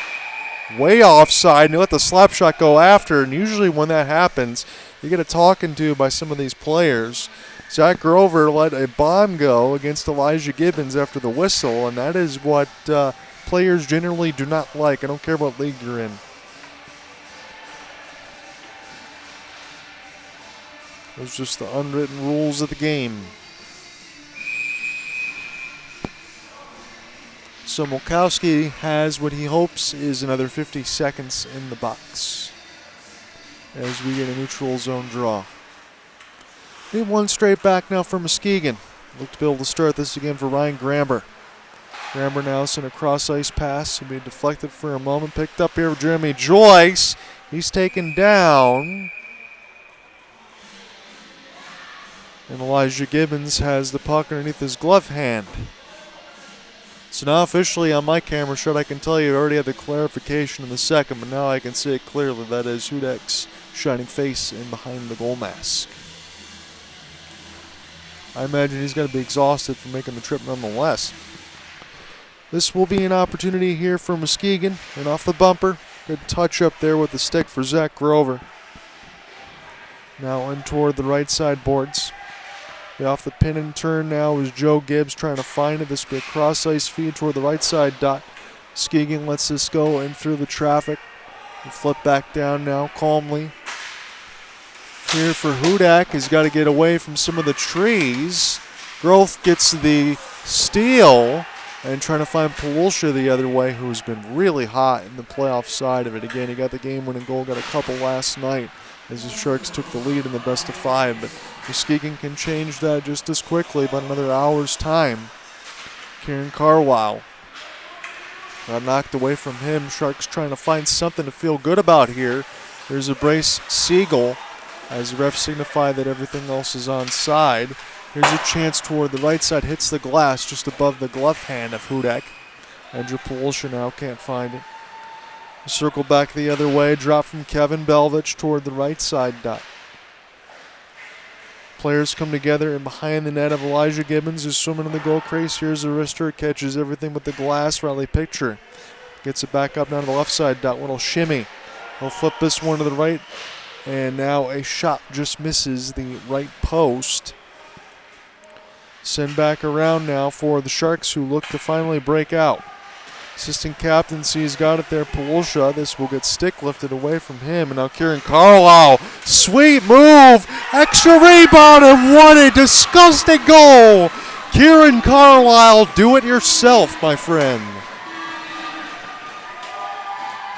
Way offside, and he let the slap shot go after, and usually when that happens, you get a talking to by some of these players. Zach Grover let a bomb go against Elijah Gibbons after the whistle, and that is what players generally do not like. I don't care what league you're in. Those are just the unwritten rules of the game. So Mulkowski has what he hopes is another 50 seconds in the box as we get a neutral zone draw. Need one straight back now for Muskegon. Look to be able to start this again for Ryan Gramber. Gramber now sent a cross-ice pass. He'll be deflected for a moment. Picked up here with Jeremy Joyce. He's taken down. And Elijah Gibbons has the puck underneath his glove hand. So now officially on my camera shot, I can tell you I already had the clarification in the second, but now I can see it clearly. That is Hudak's shining face in behind the goal mask. I imagine he's going to be exhausted from making the trip nonetheless. This will be an opportunity here for Muskegon. And off the bumper, good touch up there with the stick for Zach Grover. Now in toward the right side boards. Off the pin and turn now is Joe Gibbs trying to find it. This will be a cross-ice feed toward the right side dot. Muskegon lets this go in through the traffic. And flip back down now calmly. Here for Hudak, he's got to get away from some of the trees. Groth gets the steal and trying to find Pawulsha the other way, who's been really hot in the playoff side of it. Again, he got the game-winning goal, got a couple last night as the Sharks took the lead in the best of 5. But Muskegon can change that just as quickly, about another hour's time. Kieran Carlisle got knocked away from him. Sharks trying to find something to feel good about here. There's a Brace Siegel as the ref signified that everything else is onside. Here's a chance toward the right side, hits the glass just above the glove hand of Hudak. Andrew Pawulsha now can't find it. Circle back the other way, drop from Kevin Belvich toward the right side dot. Players come together and behind the net of Elijah Gibbons, who's swimming in the goal crease. Here's a wrister, catches everything with the glass. Riley Picture gets it back up down to the left side dot. Little shimmy. He'll flip this one to the right. And now a shot just misses the right post. Send back around now for the Sharks, who look to finally break out. Assistant captaincy's got it there, Pawulsha. This will get stick lifted away from him. And now Kieran Carlisle. Sweet move. Extra rebound, and what a disgusting goal. Kieran Carlisle, do it yourself, my friend.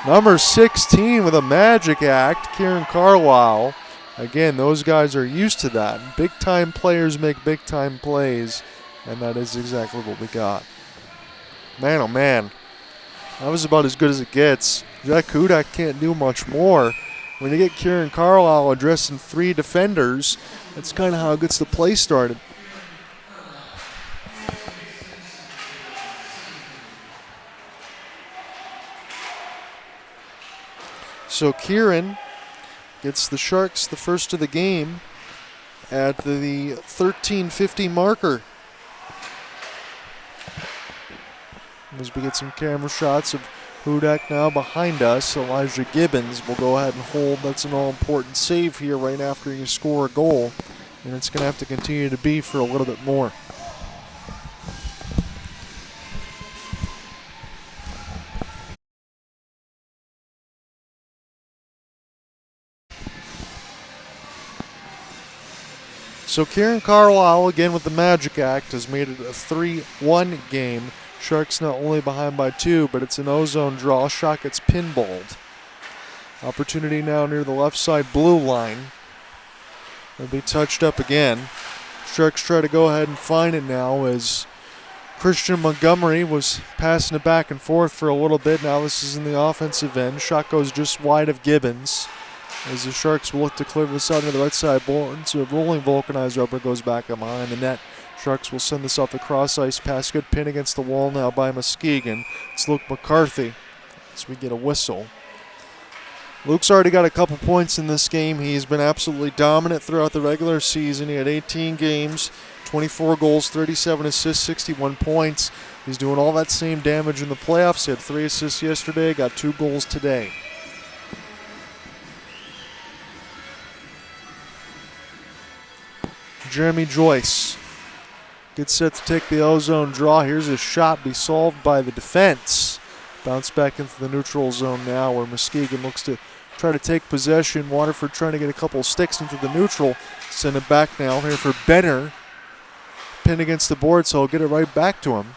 Number 16 with a magic act, Kieran Carlisle. Again, those guys are used to that. Big-time players make big-time plays, and that is exactly what we got. Man, oh man, that was about as good as it gets. Jack Hudak can't do much more. When you get Kieran Carlisle addressing 3 defenders, that's kind of how it gets the play started. So Kieran gets the Sharks the first of the game at the 13:50 marker. As we get some camera shots of Hudak now behind us, Elijah Gibbons will go ahead and hold. That's an all-important save here right after you score a goal, and it's going to have to continue to be for a little bit more. So Kieran Carlisle, again with the magic act, has made it a 3-1 game. Sharks not only behind by 2, but it's an ozone draw. Shot gets pinballed. Opportunity now near the left side blue line. It'll be touched up again. Sharks try to go ahead and find it now as Christian Montgomery was passing it back and forth for a little bit. Now this is in the offensive end. Shot goes just wide of Gibbons as the Sharks will look to clear this out to the right side board. So a rolling vulcanized rubber goes back up behind the net. Sharks will send this off the cross ice pass. Good pin against the wall now by Muskegon. It's Luke McCarthy as we get a whistle. Luke's already got a couple points in this game. He's been absolutely dominant throughout the regular season. He had 18 games, 24 goals, 37 assists, 61 points. He's doing all that same damage in the playoffs. He had 3 assists yesterday, got 2 goals today. Jeremy Joyce gets set to take the ozone draw. Here's a shot, be solved by the defense. Bounce back into the neutral zone now where Muskegon looks to try to take possession. Waterford trying to get a couple of sticks into the neutral. Send it back now here for Benner. Pinned against the board, so he'll get it right back to him.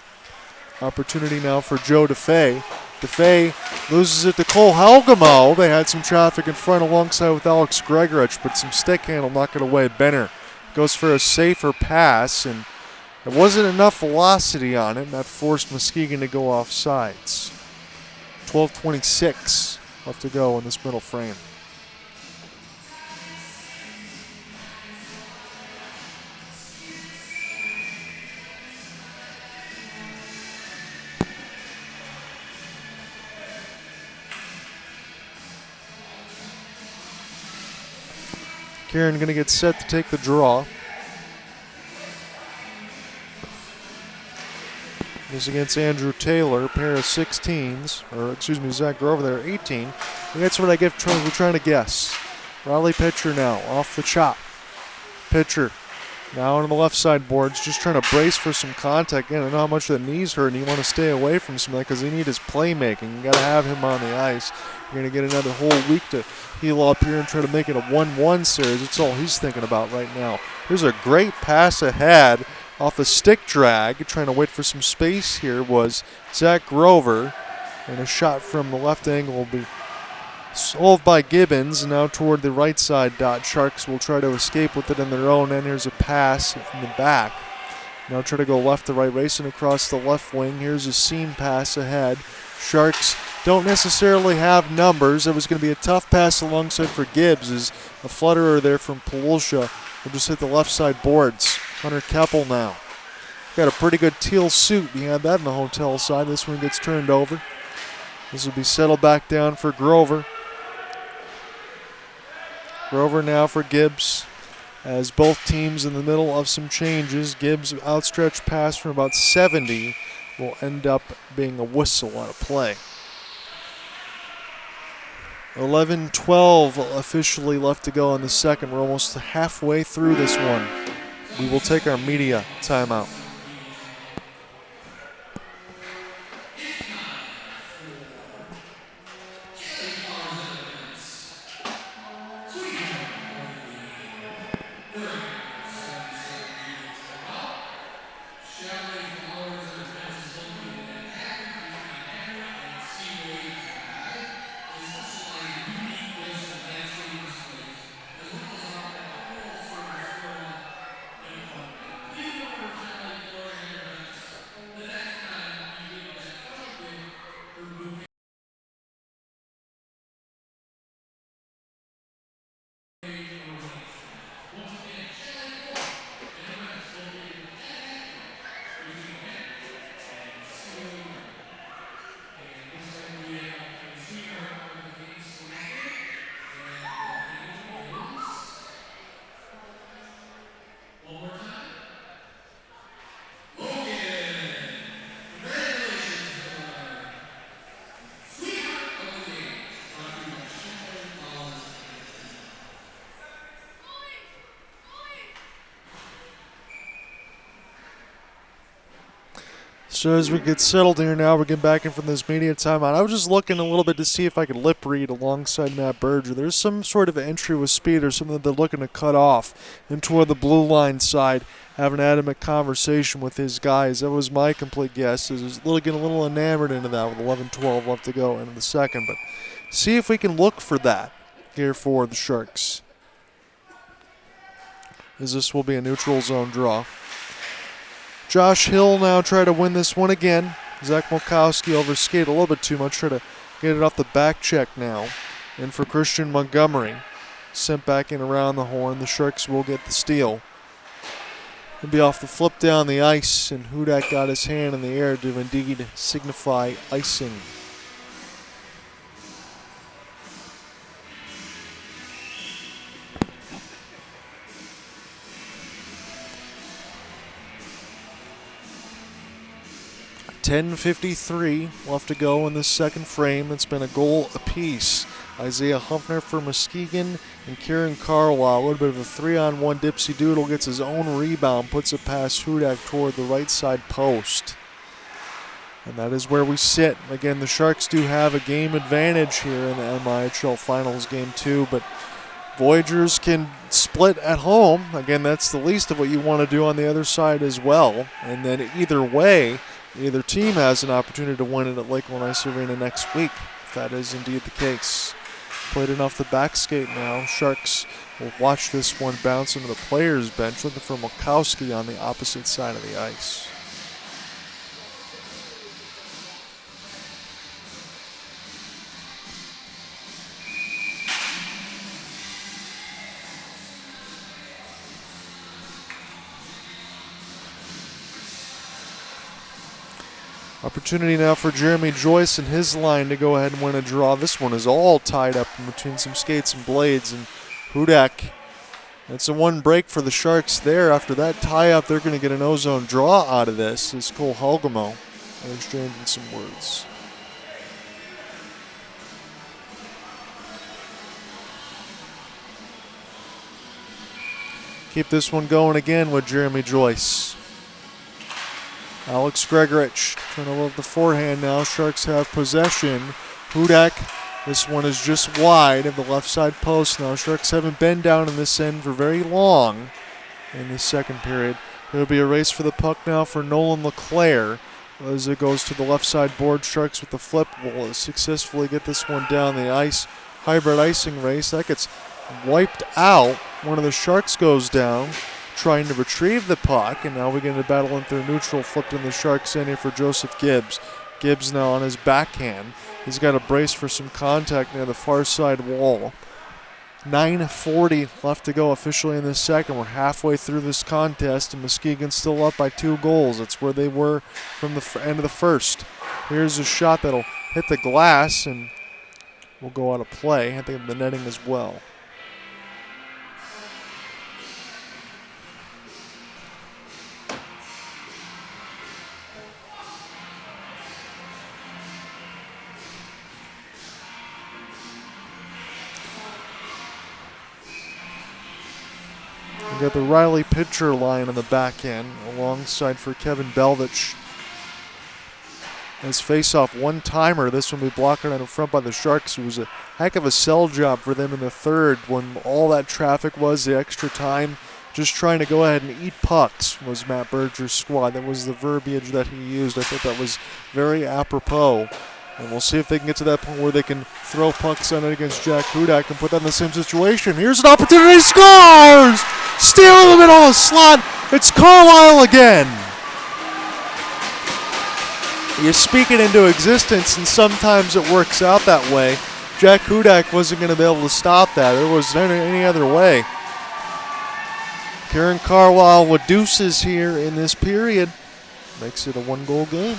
Opportunity now for Joe DeFay. DeFay loses it to Cole Helgamo. They had some traffic in front alongside with Alex Gregorich, but some stick handle knock it away. Benner goes for a safer pass, and there wasn't enough velocity on it, and that forced Muskegon to go off sides. 12:26 left to go in this middle frame. Karen going to get set to take the draw. This against Andrew Taylor, pair of 16s, or excuse me, Zach Grover there, 18. And that's what I get trying to guess. Riley Pitcher now, off the chop. Pitcher now on the left side boards, just trying to brace for some contact. Again, I know how much the knees hurt, and you want to stay away from some of that because they need his playmaking. You got to have him on the ice. You're going to get another whole week to heal up here and try to make it a 1-1 series. That's all he's thinking about right now. Here's a great pass ahead off the stick drag. Trying to wait for some space here was Zach Grover. And a shot from the left angle will be solved by Gibbons. And now toward the right side, Sharks will try to escape with it in their own end. Here's a pass in the back. Now try to go left to right, racing across the left wing. Here's a seam pass ahead. Sharks don't necessarily have numbers. It was going to be a tough pass alongside for Gibbs as a flutterer there from Polsha will just hit the left side boards. Hunter Keppel now. Got a pretty good teal suit. He had that in the hotel side. This one gets turned over. This will be settled back down for Grover. Grover now for Gibbs as both teams in the middle of some changes. Gibbs' outstretched pass from about 70 will end up being a whistle on a play. 11-12 officially left to go in the second. We're almost halfway through this one. We will take our media timeout. So as we get settled here now, we're getting back in from this media timeout. I was just looking a little bit to see if I could lip read alongside Matt Berger. There's some sort of entry with speed or something that they're looking to cut off and toward the blue line side, having an adamant conversation with his guys. That was my complete guess. I was getting a little enamored into that with 11-12 left to go into the second. But see if we can look for that here for the Sharks, as this will be a neutral zone draw. Josh Hill now try to win this one again. Zach Mulkowski overskated a little bit too much, try to get it off the back check now. And for Christian Montgomery, sent back in around the horn. The Sharks will get the steal. It'll be off the flip down the ice, and Hudak got his hand in the air to indeed signify icing. .10:53 left to go in this second frame. It's been a goal apiece. Isaiah Humpner for Muskegon and Kieran Carlisle. A little bit of a 3-on-1 dipsy doodle. Gets his own rebound. Puts it past Hudak toward the right side post. And that is where we sit. Again, the Sharks do have a game advantage here in the MIHL Finals Game 2. But Voyagers can split at home. Again, that's the least of what you want to do on the other side as well. And then either way, either team has an opportunity to win it at Lakeland Ice Arena next week, if that is indeed the case. Played it off the back skate now. Sharks will watch this one bounce into the players' bench, looking for Mulkowski on the opposite side of the ice. Opportunity now for Jeremy Joyce and his line to go ahead and win a draw. This one is all tied up in between some skates and blades, and Hudak, it's a one break for the Sharks there. After that tie-up, they're going to get an ozone draw out of this. Is Cole Halgamo exchanging some words. Keep this one going again with Jeremy Joyce. Alex Gregorich trying to love the forehand now. Sharks have possession. Hudak, this one is just wide of the left side post now. Sharks haven't been down in this end for very long in this second period. It'll be a race for the puck now for Nolan LeClaire. As it goes to the left side board, Sharks with the flip will successfully get this one down the ice. Hybrid icing race. That gets wiped out. One of the Sharks goes down, trying to retrieve the puck, and now we're going to battle in through neutral, flipped in the Sharks in here for Joseph Gibbs. Gibbs now on his backhand. He's got a brace for some contact near the far side wall. 9:40 left to go officially in this second. We're halfway through this contest, and Muskegon's still up by 2 goals. That's where they were from the end of the first. Here's a shot that'll hit the glass and will go out of play. I think the netting as well. We've got the Riley pitcher line on the back end, alongside for Kevin Belvich. As face-off one-timer, this one will be blocked out in front by the Sharks. It was a heck of a sell job for them in the third when all that traffic was, the extra time, just trying to go ahead and eat pucks was Matt Berger's squad. That was the verbiage that he used. I thought that was very apropos. And we'll see if they can get to that point where they can throw pucks on it against Jack Hudak and put that in the same situation. Here's an opportunity, he scores! Steal in the middle of the slot, it's Carlisle again. You speak it into existence, and sometimes it works out that way. Jack Hudak wasn't going to be able to stop that. There wasn't any other way. Kieran Carlisle with deuces here in this period. Makes it a 1-goal game.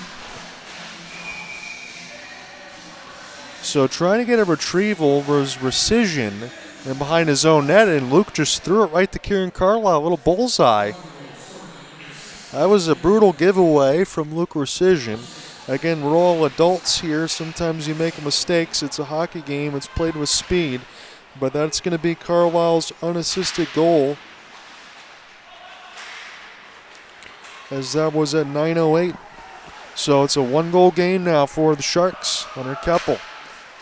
So trying to get a retrieval was Rescission and behind his own net, and Luke just threw it right to Kieran Carlisle, a little bullseye. That was a brutal giveaway from Luke Rescission. Again, we're all adults here. Sometimes you make mistakes. It's a hockey game. It's played with speed. But that's going to be Carlisle's unassisted goal, as that was at 9:08. So it's a 1-goal game now for the Sharks. Hunter Keppel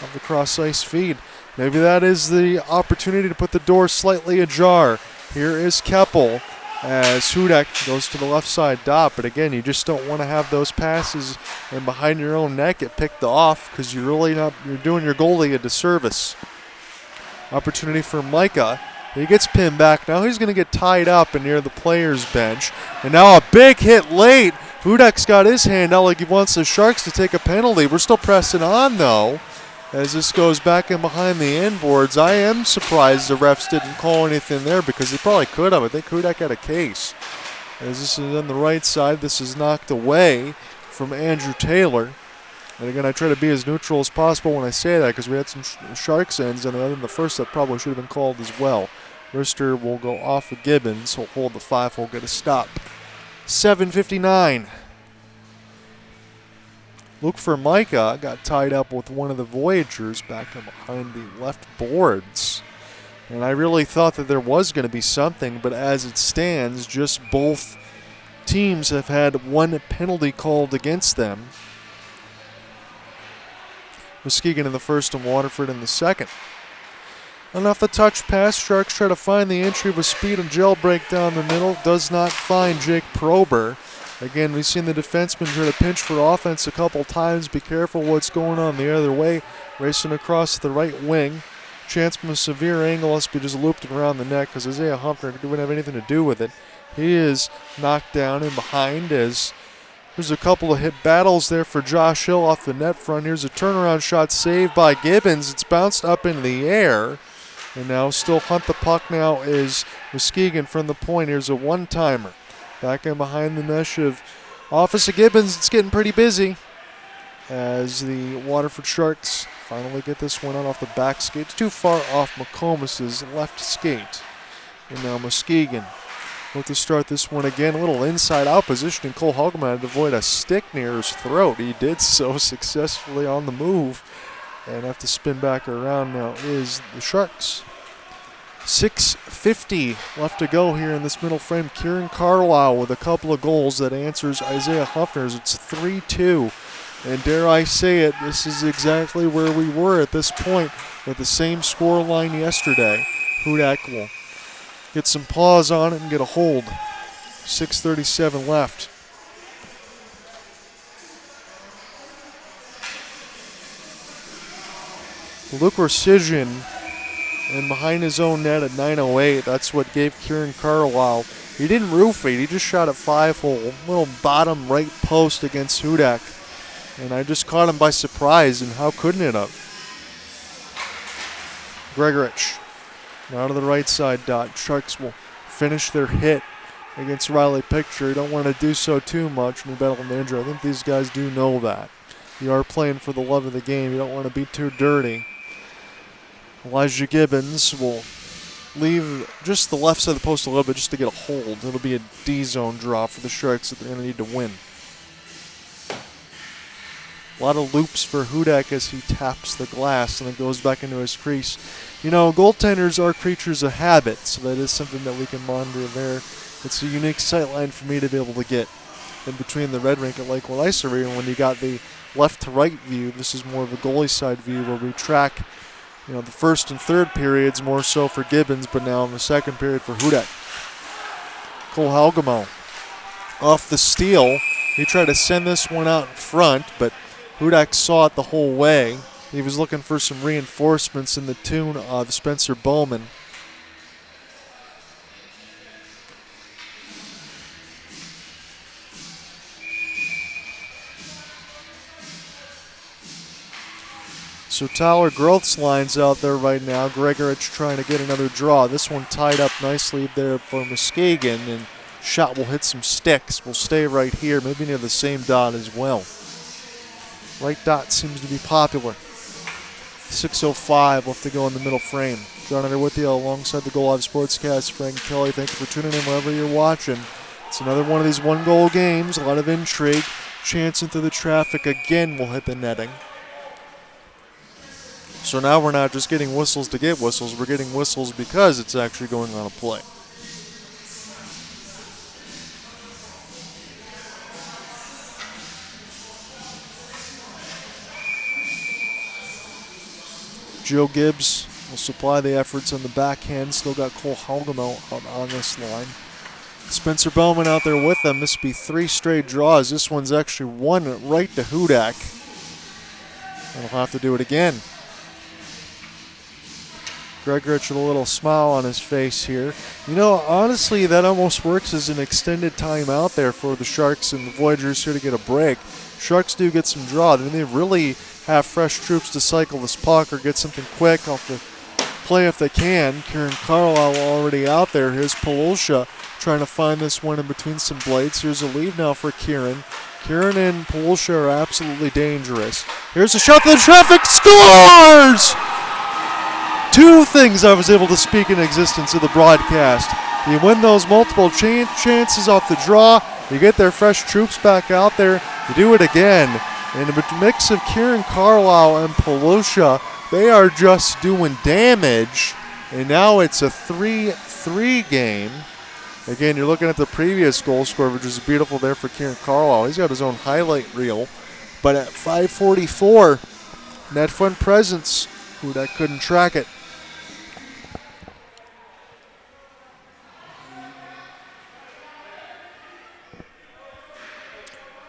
of the cross-ice feed. Maybe that is the opportunity to put the door slightly ajar. Here is Keppel. as Hudak goes to the left side dot. But again, you just don't want to have those passes and behind your own net get picked off because you're doing your goalie a disservice. Opportunity for Micah. He gets pinned back. Now he's going to get tied up and near the players' bench. And now a big hit late. Hudak's got his hand out like he wants the Sharks to take a penalty. We're still pressing on, though, as this goes back in behind the inboards. I am surprised the refs didn't call anything there because they probably could have. I think Hudak had a case. As this is on the right side, this is knocked away from Andrew Taylor. And again, I try to be as neutral as possible when I say that because we had some Sharks ends, and other than the first that probably should have been called as well. Rister will go off of Gibbons. He'll hold the 5 hole, get a stop. 7:59. Look for Micah. Got tied up with one of the Voyagers back in behind the left boards. And I really thought that there was going to be something, but as it stands, just both teams have had one penalty called against them. Muskegon in the first and Waterford in the second. And off the touch pass, Sharks try to find the entry with speed and jailbreak down the middle. Does not find Jake Prober. Again, we've seen the defenseman try to pinch for offense a couple times. Be careful what's going on the other way. Racing across the right wing. Chance from a severe angle must be just looped around the net because Isaiah Humphrey didn't have anything to do with it. He is knocked down and behind as there's a couple of hit battles there for Josh Hill off the net front. Here's a turnaround shot saved by Gibbons. It's bounced up in the air. And now still hunt the puck now is Muskegon from the point. Here's a one-timer. Back in behind the mesh of Officer Gibbons. It's getting pretty busy as the Waterford Sharks finally get this one out off the back skate. It's too far off McComas' left skate. And now Muskegon look to start this one again. A little inside-out positioning. Cole Hogman had to avoid a stick near his throat. He did so successfully on the move. And have to spin back around now is the Sharks. 6:50 left to go here in this middle frame. Kieran Carlisle with a couple of goals that answers Isaiah Huffner's. It's 3-2. And dare I say it, this is exactly where we were at this point with the same score line yesterday. Hudak will get some paws on it and get a hold. 6:37 left. Luke Rescision and behind his own net at 9:08. That's what gave Kieran Carlisle. He didn't roof it. He just shot at 5 hole. Little bottom right post against Hudak. And I just caught him by surprise, and how couldn't it have? Gregorich now to the right side dot. Sharks will finish their hit against Riley Picture. You don't want to do so too much when you battle an injury. I think these guys do know that. You are playing for the love of the game. You don't want to be too dirty. Elijah Gibbons will leave just the left side of the post a little bit just to get a hold. It'll be a D-zone draw for the Sharks that they're going to need to win. A lot of loops for Hudak as he taps the glass and then goes back into his crease. You know, goaltenders are creatures of habit, so that is something that we can monitor there. It's a unique sight line for me to be able to get in between the red rink at Lakewood Ice Arena. When you got the left to right view, this is more of a goalie side view where we track, you know, the first and third periods more so for Gibbons, but now in the second period for Hudak. Cole Halgamo off the steal. He tried to send this one out in front, but Hudak saw it the whole way. He was looking for some reinforcements in the tune of Spencer Bowman. So Tyler Groth's line's out there right now. Gregorich trying to get another draw. This one tied up nicely there for Muskegon, and shot will hit some sticks. Will stay right here, maybe near the same dot as well. Right dot seems to be popular. 6:05 left to go in the middle frame. John Under with you alongside the Goal Live Sportscast. Frank Kelly, thank you for tuning in wherever you're watching. It's another one of these one-goal games. A lot of intrigue. Chancing through the traffic again will hit the netting. So now we're not just getting whistles to get whistles. We're getting whistles because it's actually going on a play. Joe Gibbs will supply the efforts on the backhand. Still got Cole Halgamo out on this line. Spencer Bowman out there with them. This will be 3 straight draws. This one's actually one right to Hudak. And he'll have to do it again. Gregorich with a little smile on his face here. You know, honestly, that almost works as an extended timeout there for the Sharks and the Voyagers here to get a break. Sharks do get some draw. I mean, they really have fresh troops to cycle this puck or get something quick off the play if they can. Kieran Carlisle already out there. Here's Polosha trying to find this one in between some blades. Here's a lead now for Kieran. Kieran and Polosha are absolutely dangerous. Here's a shot to the traffic. Scores! 2 things I was able to speak in existence of the broadcast. You win those multiple chances off the draw. You get their fresh troops back out there. You do it again. And a mix of Kieran Carlisle and Polosha, they are just doing damage. And now it's a 3-3 game. Again, you're looking at the previous goal score, which is beautiful there for Kieran Carlisle. He's got his own highlight reel. But at 5:44, net front presence, Hudak couldn't track it.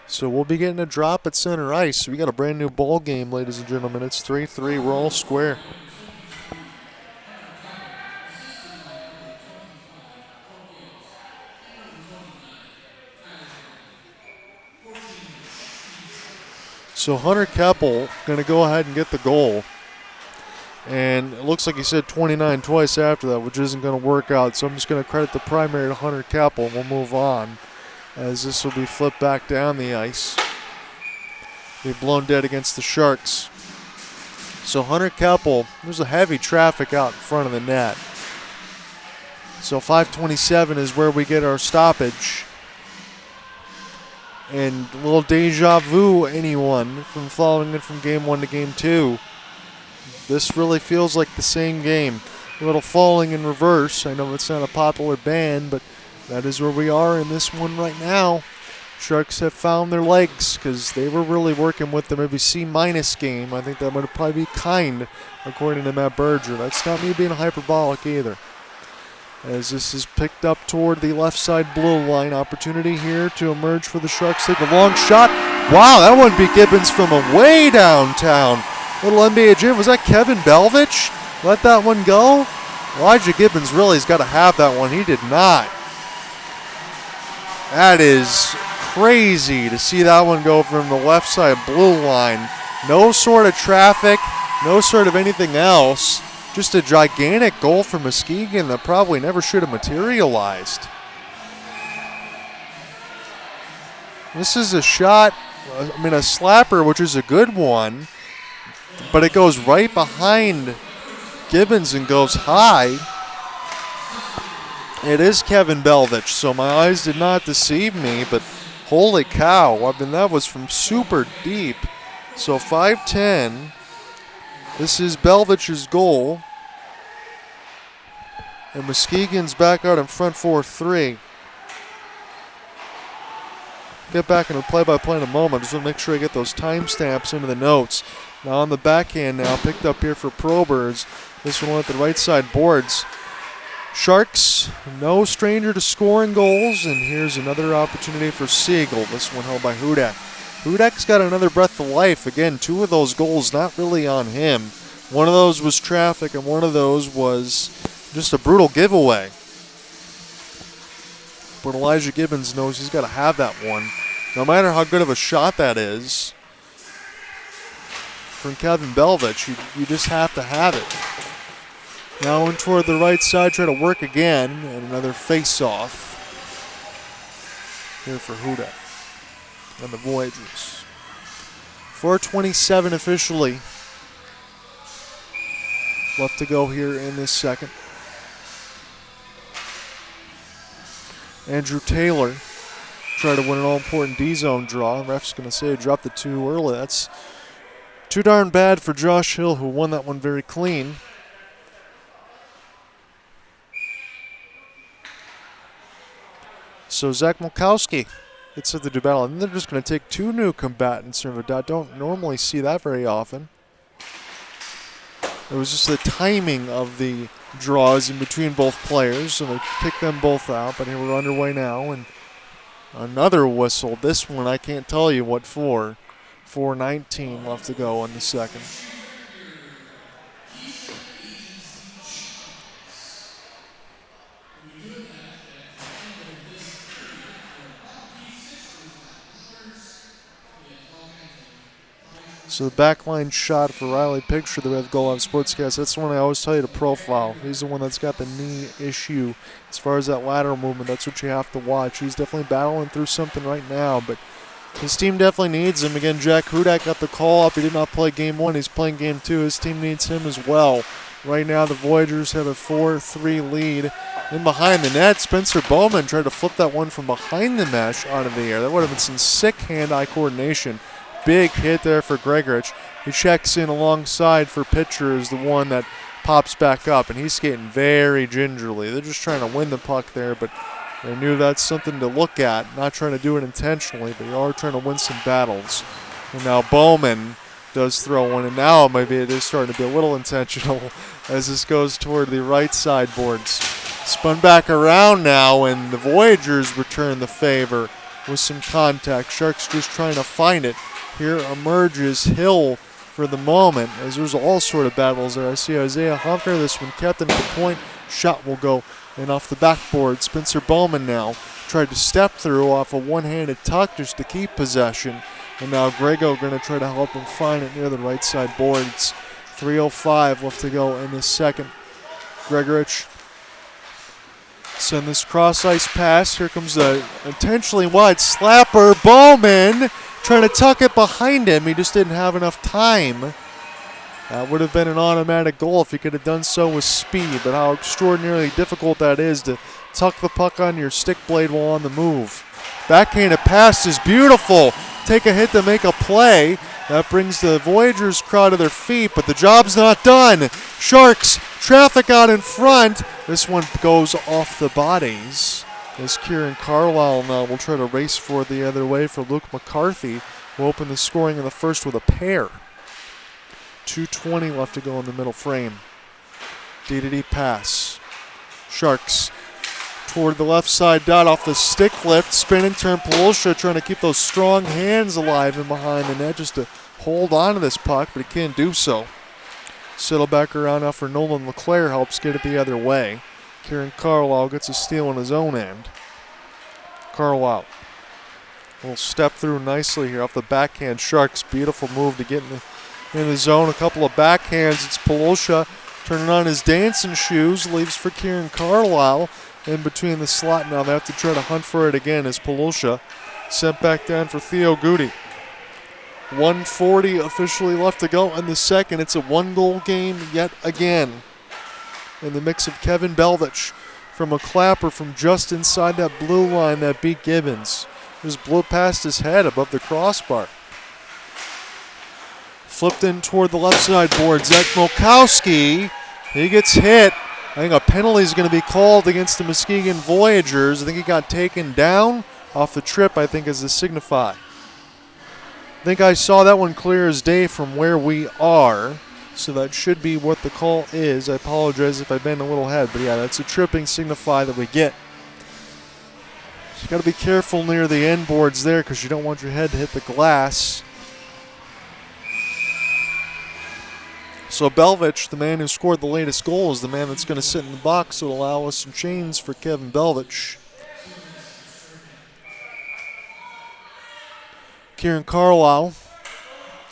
So we'll be getting a drop at center ice. We got a brand new ball game, ladies and gentlemen. It's 3-3. We're all square. So Hunter Keppel going to go ahead and get the goal. And it looks like he said 29 twice after that, which isn't going to work out. So I'm just going to credit the primary to Hunter Keppel, and we'll move on, as this will be flipped back down the ice. They've blown dead against the Sharks. So Hunter Keppel, there's a heavy traffic out in front of the net. So 5:27 is where we get our stoppage. And a little deja vu, anyone, from following it from game 1 to game 2. This really feels like the same game. A little falling in reverse. I know it's not a popular band, but that is where we are in this one right now. Sharks have found their legs because they were really working with the maybe C- game. I think that would probably be kind, according to Matt Berger. That's not me being hyperbolic either. As this is picked up toward the left side blue line. Opportunity here to emerge for the Sharks. Take a long shot. Wow, that one beat Gibbons from way downtown. Little NBA Jim. Was that Kevin Belvich? Let that one go? Elijah Gibbons really has got to have that one. He did not. That is crazy to see that one go from the left side blue line. No sort of traffic, no sort of anything else. Just a gigantic goal for Muskegon that probably never should have materialized. This is a shot, a slapper, which is a good one, but it goes right behind Gibbons and goes high. It is Kevin Belvich, so my eyes did not deceive me, but holy cow, that was from super deep. So 5:10, this is Belvich's goal, and Muskegon's back out in front 4-3. Get back into play-by-play in a moment. Just want to make sure I get those timestamps into the notes. Now on the backhand now, picked up here for Probers. This one at the right side boards. Sharks, no stranger to scoring goals, and here's another opportunity for Siegel. This one held by Hudak. Hudak's got another breath of life. Again, 2 of those goals not really on him. One of those was traffic, and one of those was just a brutal giveaway. But Elijah Gibbons knows he's got to have that one, no matter how good of a shot that is. From Kevin Belvich, you just have to have it. Now in toward the right side, try to work again, and another face-off here for Hudak and the Voyagers. 4:27 officially left to go here in this second. Andrew Taylor tried to win an all-important D-zone draw. Ref's going to say he dropped it too early. That's too darn bad for Josh Hill, who won that one very clean. So Zach Mulkowski gets to the battle, and they're just going to take 2 new combatants from a dot. Don't normally see that very often. It was just the timing of the draws in between both players, so they kick them both out. But here we're underway now, and another whistle. This one I can't tell you what for. 4:19 left to go in the second. So the backline shot for Riley Picture that we have Goal Live Sportscast, that's the one I always tell you to profile. He's the one that's got the knee issue. As far as that lateral movement, that's what you have to watch. He's definitely battling through something right now, but his team definitely needs him. Again, Jack Hudak got the call up. He did not play game one. He's playing game two. His team needs him as well. Right now, the Voyagers have a 4-3 lead. In behind the net, Spencer Bowman tried to flip that one from behind the mesh onto the air. That would have been some sick hand-eye coordination. Big hit there for Gregorich. He checks in alongside for Pitcher is the one that pops back up, and he's skating very gingerly. They're just trying to win the puck there, but they knew that's something to look at. Not trying to do it intentionally, but you are trying to win some battles. And now Bowman does throw one, and now maybe it is starting to be a little intentional as this goes toward the right side boards. Spun back around now, and the Voyagers return the favor with some contact. Sharks just trying to find it. Here emerges Hill for the moment, as there's all sort of battles there. I see Isaiah Hunter, this one kept in at the point. Shot will go in off the backboard. Spencer Bowman now tried to step through off a one-handed tuck just to keep possession. And now Grego going to try to help him find it near the right side boards. 3:05 left to go in the second. Gregorich send this cross-ice pass. Here comes the intentionally wide slapper. Bowman trying to tuck it behind him. He just didn't have enough time. That would have been an automatic goal if he could have done so with speed, but how extraordinarily difficult that is to tuck the puck on your stick blade while on the move. Backhanded pass is beautiful. Take a hit to make a play. That brings the Voyagers crowd to their feet, but the job's not done. Sharks, traffic out in front. This one goes off the bodies. As Kieran Carlisle now will try to race for it the other way for Luke McCarthy, who opened the scoring in the first with a pair. 2:20 left to go in the middle frame. D-to-D pass. Sharks toward the left side dot off the stick lift. Spin and turn. Polosha trying to keep those strong hands alive and behind the net just to hold on to this puck, but he can't do so. Settle back around now for Nolan LeClaire, helps get it the other way. Kieran Carlisle gets a steal on his own end. Carlisle will step through nicely here off the backhand. Sharks, beautiful move to get in the zone. A couple of backhands. It's Polosha turning on his dancing shoes. Leaves for Kieran Carlisle in between the slot. Now they have to try to hunt for it again as Polosha sent back down for Theo Goody. 1:40 officially left to go in the second. It's a one-goal game yet again. In the mix of Kevin Belvich from a clapper from just inside that blue line that beat Gibbons. Just blew past his head above the crossbar. Flipped in toward the left side board. Zach Molkowski, he gets hit. I think a penalty is going to be called against the Muskegon Voyagers. I think he got taken down off the trip, I think, as the signify. I think I saw that one clear as day from where we are. So that should be what the call is. I apologize if I bend a little head, but yeah, that's a tripping signify that we get. You got to be careful near the end boards there because you don't want your head to hit the glass. So Belvich, the man who scored the latest goal, is the man that's going to sit in the box to allow us some chains for Kevin Belvich. Kieran Carlisle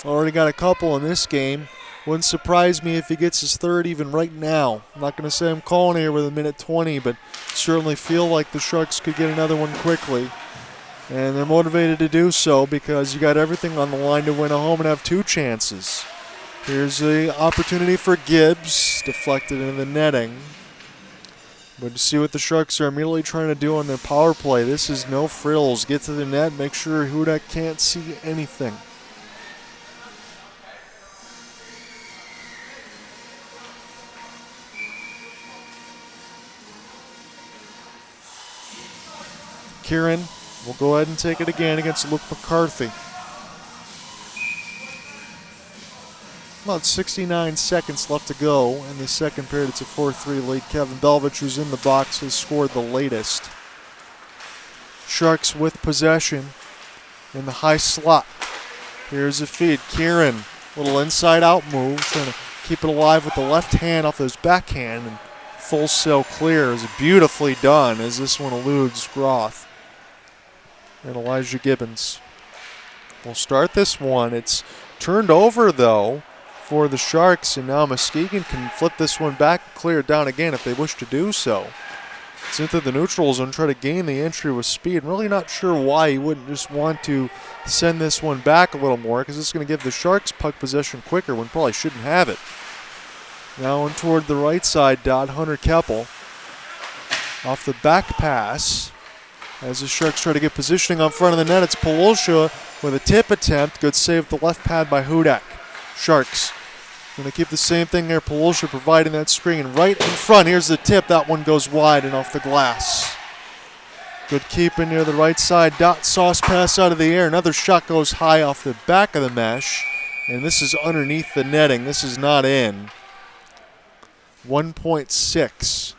already got a couple in this game. Wouldn't surprise me if he gets his third even right now. I'm not going to say I'm calling here with a minute 20, but certainly feel like the Sharks could get another one quickly. And they're motivated to do so because you got everything on the line to win a home and have two chances. Here's the opportunity for Gibbs, deflected into the netting. But to see what the Sharks are immediately trying to do on their power play. This is no frills. Get to the net, make sure Hudak can't see anything. Kieran will go ahead and take it again against Luke McCarthy. About 69 seconds left to go in the second period. It's a 4-3 lead. Kevin Belvich, who's in the box, has scored the latest. Sharks with possession in the high slot. Here's a feed. Kieran, little inside-out move, trying to keep it alive with the left hand off his backhand, and full sail clear is beautifully done as this one eludes Groth and Elijah Gibbons. We'll start this one. It's turned over, though, for the Sharks, and now Muskegon can flip this one back and clear it down again if they wish to do so. It's into the neutral zone, try to gain the entry with speed. I'm really not sure why he wouldn't just want to send this one back a little more, because it's going to give the Sharks puck possession quicker when probably shouldn't have it. Now in toward the right side dot, Hunter Keppel off the back pass. As the Sharks try to get positioning on front of the net, it's Polosha with a tip attempt. Good save at the left pad by Hudak. Sharks going to keep the same thing there. Polosha providing that screen right in front. Here's the tip. That one goes wide and off the glass. Good keeping near the right side. Dot sauce pass out of the air. Another shot goes high off the back of the mesh. And this is underneath the netting. This is not in. 1.6.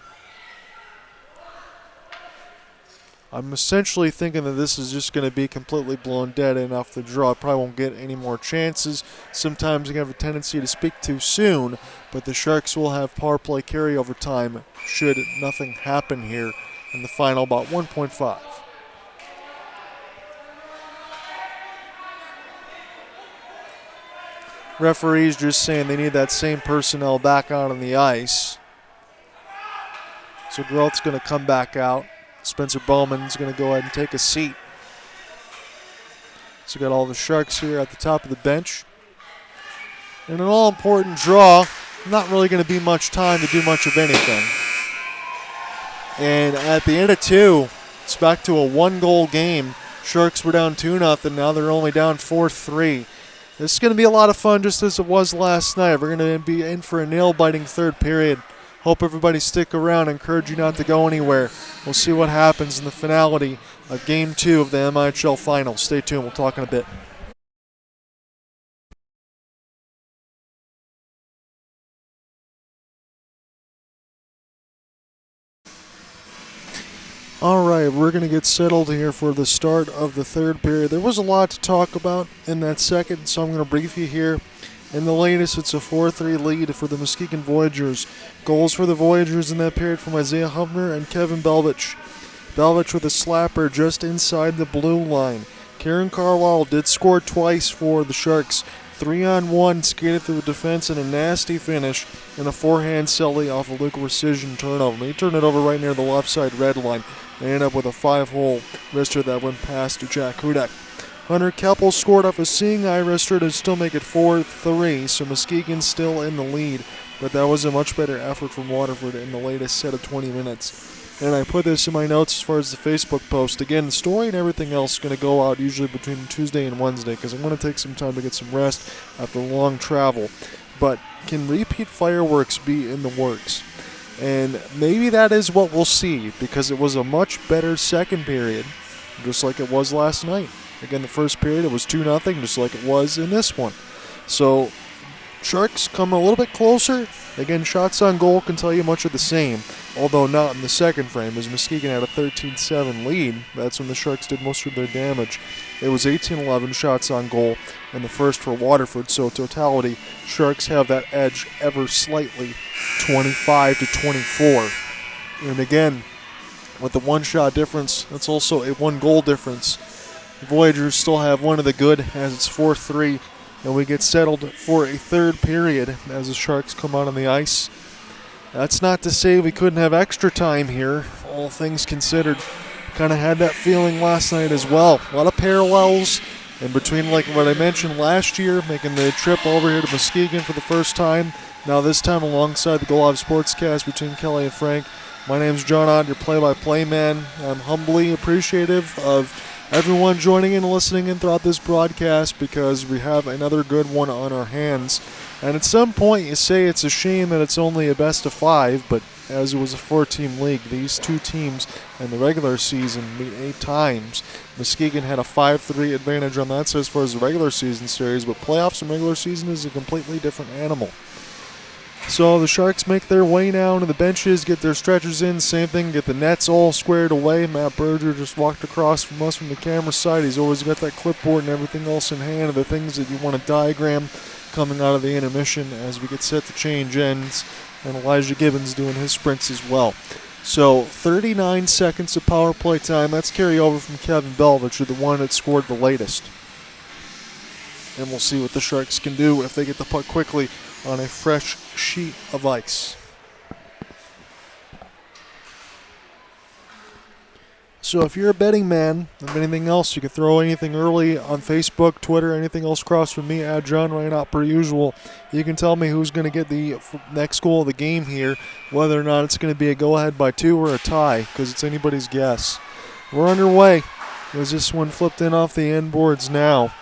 I'm essentially thinking that this is just going to be completely blown dead in off the draw. I probably won't get any more chances. Sometimes you have a tendency to speak too soon, but the Sharks will have power play carryover time should nothing happen here in the final, about 1.5. Referees just saying they need that same personnel back out on the ice. So Groth's going to come back out. Spencer Bowman's going to go ahead and take a seat. So got all the Sharks here at the top of the bench. In an all-important draw, not really going to be much time to do much of anything. And at the end of two, it's back to a one-goal game. Sharks were down 2-0. Now they're only down 4-3. This is going to be a lot of fun, just as it was last night. We're going to be in for a nail-biting third period. Hope everybody stick around. I encourage you not to go anywhere. We'll see what happens in the finality of Game 2 of the MIHL Finals. Stay tuned. We'll talk in a bit. All right, we're going to get settled here for the start of the third period. There was a lot to talk about in that second, so I'm going to brief you here. In the latest, it's a 4-3 lead for the Muskegon Voyagers. Goals for the Voyagers in that period from Isaiah Hubner and Kevin Belvich. Belvich with a slapper just inside the blue line. Kieran Carlisle did score twice for the Sharks. 3-on-1, skated through the defense in a nasty finish, and a forehand celly off a Luke Precision turnover. He turned it over right near the left side red line. They end up with a 5-hole wrister that went past to Jack Hudak. Hunter Keppel scored off a seeing eye wrister to still make it 4-3, so Muskegon's still in the lead, but that was a much better effort from Waterford in the latest set of 20 minutes. And I put this in my notes as far as the Facebook post. Again, the story and everything else is going to go out usually between Tuesday and Wednesday because I'm going to take some time to get some rest after long travel. But can repeat fireworks be in the works? And maybe that is what we'll see because it was a much better second period, just like it was last night. Again, the first period, it was 2-0, just like it was in this one. So, Sharks come a little bit closer. Again, shots on goal can tell you much of the same, although not in the second frame, as Muskegon had a 13-7 lead. That's when the Sharks did most of their damage. It was 18-11 shots on goal in the first for Waterford, so totality, Sharks have that edge ever slightly, 25-24. And again, with the one-shot difference, that's also a one-goal difference. The Voyagers still have one of the good as it's 4-3, and we get settled for a third period as the Sharks come out on the ice. That's not to say we couldn't have extra time here, all things considered. Kind of had that feeling last night as well. A lot of parallels in between, like what I mentioned last year, making the trip over here to Muskegon for the first time. Now this time alongside the Go Live Sportscast between Kelly and Frank. My name's John Ott, your play-by-play man. I'm humbly appreciative of everyone joining in and listening in throughout this broadcast because we have another good one on our hands. And at some point you say it's a shame that it's only a best of 5, but as it was a 4-team league, these two teams in the regular season meet 8 times. Muskegon had a 5-3 advantage on that, so as far as the regular season series, but playoffs and regular season is a completely different animal. So the Sharks make their way now to the benches, get their stretchers in, same thing, get the nets all squared away. Matt Berger just walked across from us from the camera side. He's always got that clipboard and everything else in hand of the things that you want to diagram coming out of the intermission as we get set to change ends, and Elijah Gibbons doing his sprints as well. So 39 seconds of power play time. That's carryover from Kevin Belvich, the one that scored the latest. And we'll see what the Sharks can do if they get the puck quickly on a fresh sheet of ice. So if you're a betting man, if anything else, you can throw anything early on Facebook, Twitter, anything else across from me at John Reinott per usual. You can tell me who's going to get the next goal of the game here, whether or not it's going to be a go-ahead by 2 or a tie, because it's anybody's guess. We're underway. There's this one flipped in off the end boards now.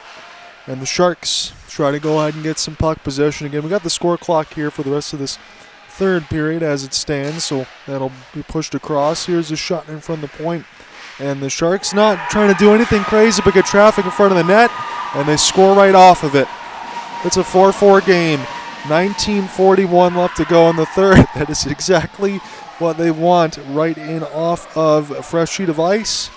And the Sharks try to go ahead and get some puck possession again. We got the score clock here for the rest of this third period as it stands, so that'll be pushed across. Here's a shot in front of the point. And the Sharks not trying to do anything crazy but get traffic in front of the net, and they score right off of it. It's a 4-4 game. 19:41 left to go in the third. That is exactly what they want, right in off of a fresh sheet of ice.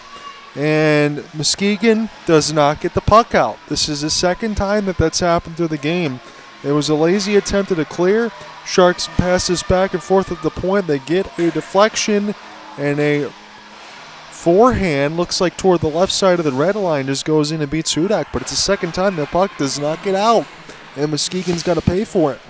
And Muskegon does not get the puck out. This is the second time that that's happened through the game. It was a lazy attempt at a clear. Sharks pass this back and forth at the point. They get a deflection, and a forehand, looks like toward the left side of the red line, just goes in and beats Hudak. But it's the second time the puck does not get out, and Muskegon's got to pay for it.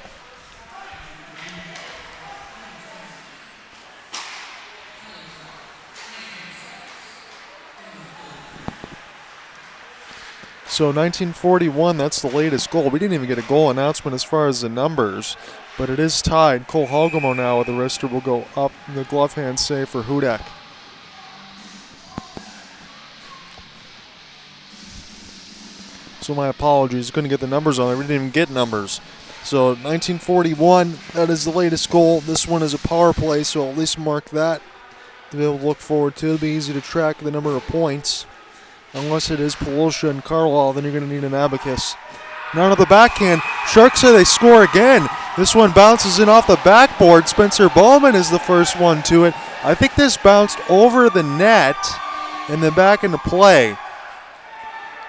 So 1941, that's the latest goal. We didn't even get a goal announcement as far as the numbers, but it is tied. Cole Hogemo now with the wrister will go up in the glove hand save for Hudak. So my apologies, couldn't get the numbers on it. We didn't even get numbers. So 1941, that is the latest goal. This one is a power play, so I'll at least mark that to be able to look forward to. It'll be easy to track the number of points. Unless it is Polosha and Carlisle, then you're going to need an abacus. Now to the backhand. Sharks say they score again. This one bounces in off the backboard. Spencer Bowman is the first one to it. I think this bounced over the net and then back into play.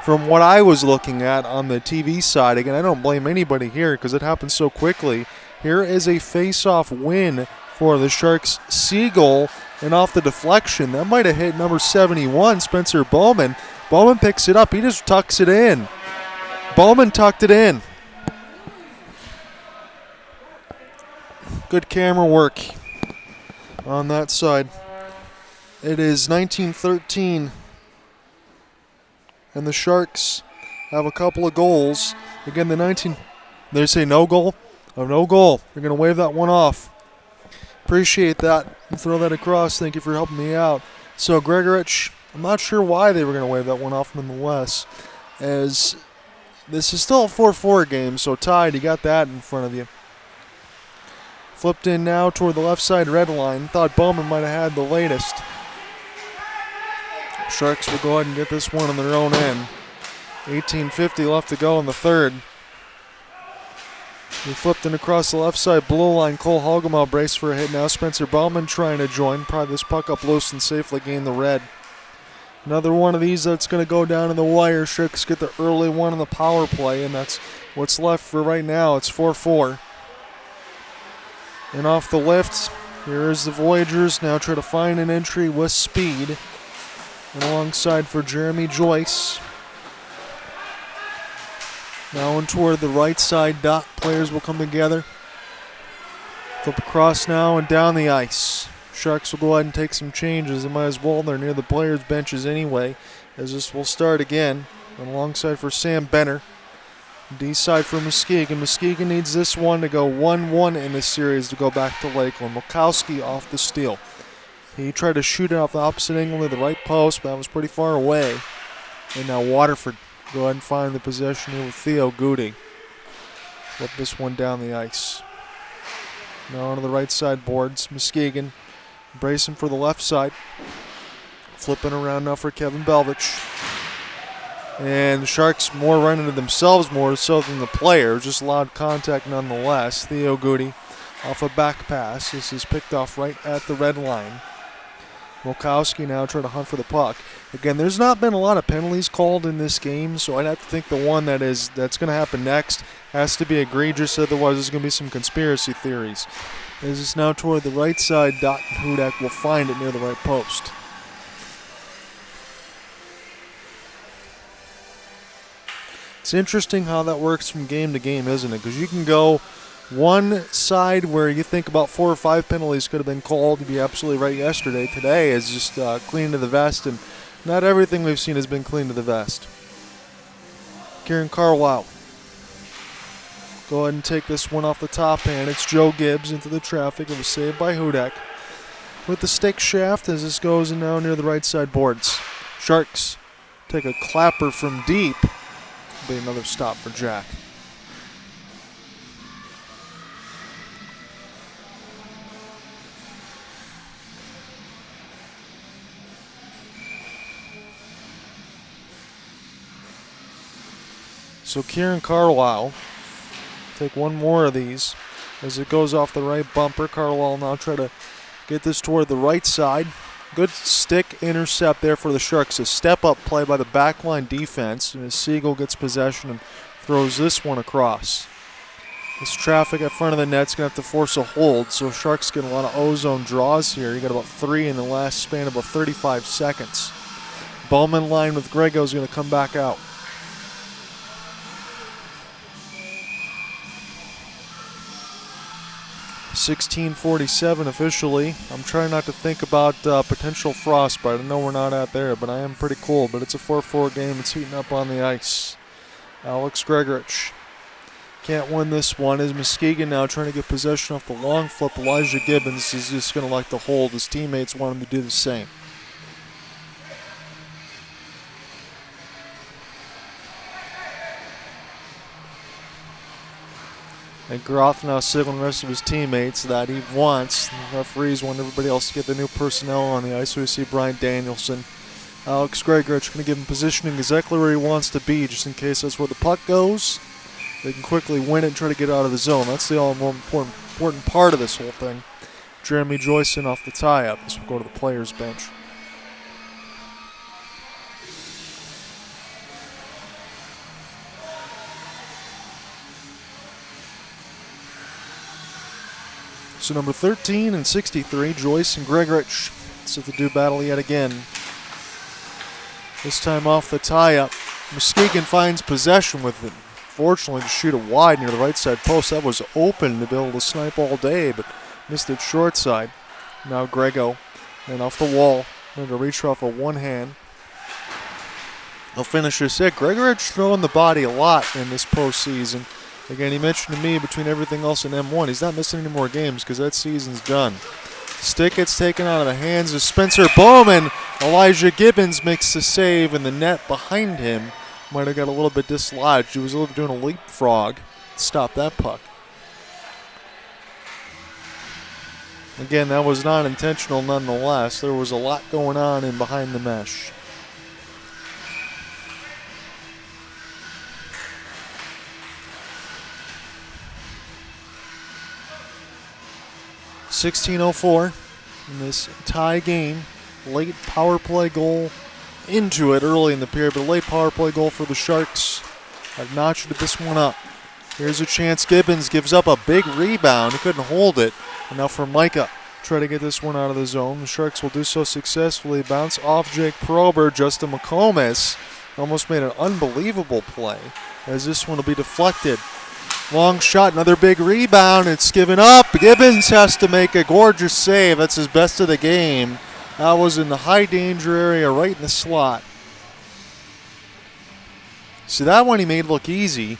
From what I was looking at on the TV side, again, I don't blame anybody here because it happened so quickly. Here is a face-off win for the Sharks' Seagull, and off the deflection, that might have hit number 71, Spencer Bowman. Bowman picks it up. He just tucks it in. Bowman tucked it in. Good camera work on that side. It is 1913. And the Sharks have a couple of goals. Again, they say no goal? Oh, no goal. They're going to wave that one off. Appreciate that. And throw that across. Thank you for helping me out. So Gregorich, I'm not sure why they were going to wave that one off nonetheless, as this is still a 4-4 game, so tied. You got that in front of you. Flipped in now toward the left side red line. Thought Bowman might have had the latest. Sharks will go ahead and get this one on their own end. 18:50 left to go in the third. He flipped in across the left side blue line. Cole Hogemo brace for a hit now. Spencer Bowman trying to join. Probably this puck up loose and safely gain the red. Another one of these that's going to go down in the wire. Sharks get the early one on the power play, and that's what's left for right now. It's 4-4. And off the lift, here is the Voyagers. Now try to find an entry with speed. And alongside for Jeremy Joyce. Now in toward the right side dot. Players will come together. Flip across now and down the ice. Sharks will go ahead and take some changes. They might as well. They're near the players' benches anyway, as this will start again. And alongside for Sam Benner. D side for Muskegon. Muskegon needs this one to go 1-1 in this series to go back to Lakeland. Mukowski off the steal. He tried to shoot it off the opposite angle to the right post, but that was pretty far away. And now Waterford go ahead and find the possession here with Theo Goody. Flip this one down the ice. Now onto the right side boards. Muskegon bracing for the left side. Flipping around now for Kevin Belvich. And the Sharks more run into themselves more so than the player. Just loud contact nonetheless. Theo Goody off a back pass. This is picked off right at the red line. Wilkowski now trying to hunt for the puck. Again, there's not been a lot of penalties called in this game, so I'd have to think the one that's going to happen next has to be egregious, otherwise there's going to be some conspiracy theories. As it's now toward the right side, Dot Hudak will find it near the right post. It's interesting how that works from game to game, isn't it? Because you can go one side where you think about 4 or 5 penalties could have been called. You'd be absolutely right yesterday. Today is just clean to the vest, and not everything we've seen has been clean to the vest. Kieran Carlisle. Go ahead and take this one off the top hand. It's Joe Gibbs into the traffic. It was saved by Hudak. With the stick shaft as this goes in now near the right side boards. Sharks take a clapper from deep. Be another stop for Jack. So Kieran Carlisle, take one more of these as it goes off the right bumper. Carlisle now try to get this toward the right side. Good stick intercept there for the Sharks. A step-up play by the backline defense. And as Siegel gets possession and throws this one across. This traffic at front of the net's going to have to force a hold, so Sharks get a lot of ozone draws here. You got about 3 in the last span of about 35 seconds. Bowman line with Grego is going to come back out. .16:47 officially. I'm trying not to think about potential frostbite. I know we're not out there, but I am pretty cold. But it's a 4-4 game. It's heating up on the ice. Alex Gregorich can't win this one. Is Muskegon now trying to get possession off the long flip. Elijah Gibbons is just going to like to hold. His teammates want him to do the same. And Groth now signaling the rest of his teammates that he wants. The referees want everybody else to get the new personnel on the ice. So we see Brian Danielson. Alex Gregorich going to give him positioning exactly where he wants to be, just in case that's where the puck goes. They can quickly win it and try to get out of the zone. That's the all more important part of this whole thing. Jeremy Joyson off the tie-up. This will go to the players' bench. So number 13 and 63, Joyce and Gregorich set to do battle yet again. This time off the tie-up. Muskegon finds possession with it. Fortunately, to shoot it wide near the right side post. That was open to be able to snipe all day, but missed it short side. Now Grego, and off the wall. Going to reach off of one hand. He'll finish this hit. Gregorich throwing the body a lot in this postseason. Again, he mentioned to me between everything else in M1, he's not missing any more games because that season's done. Stick gets taken out of the hands of Spencer Bowman. Elijah Gibbons makes the save, and the net behind him might have got a little bit dislodged. He was doing a leapfrog to stop that puck. Again, that was not intentional nonetheless. There was a lot going on in behind the mesh. .16:04 in this tie game. Late power play goal into it early in the period, but a late power play goal for the Sharks have notched this one up. Here's a chance. Gibbons gives up a big rebound. He couldn't hold it. And now for Micah. Try to get this one out of the zone. The Sharks will do so successfully. Bounce off Jake Prober. Justin McComas almost made an unbelievable play as this one will be deflected. Long shot, another big rebound. It's given up. Gibbons has to make a gorgeous save. That's his best of the game. That was in the high danger area right in the slot. See, that one he made look easy.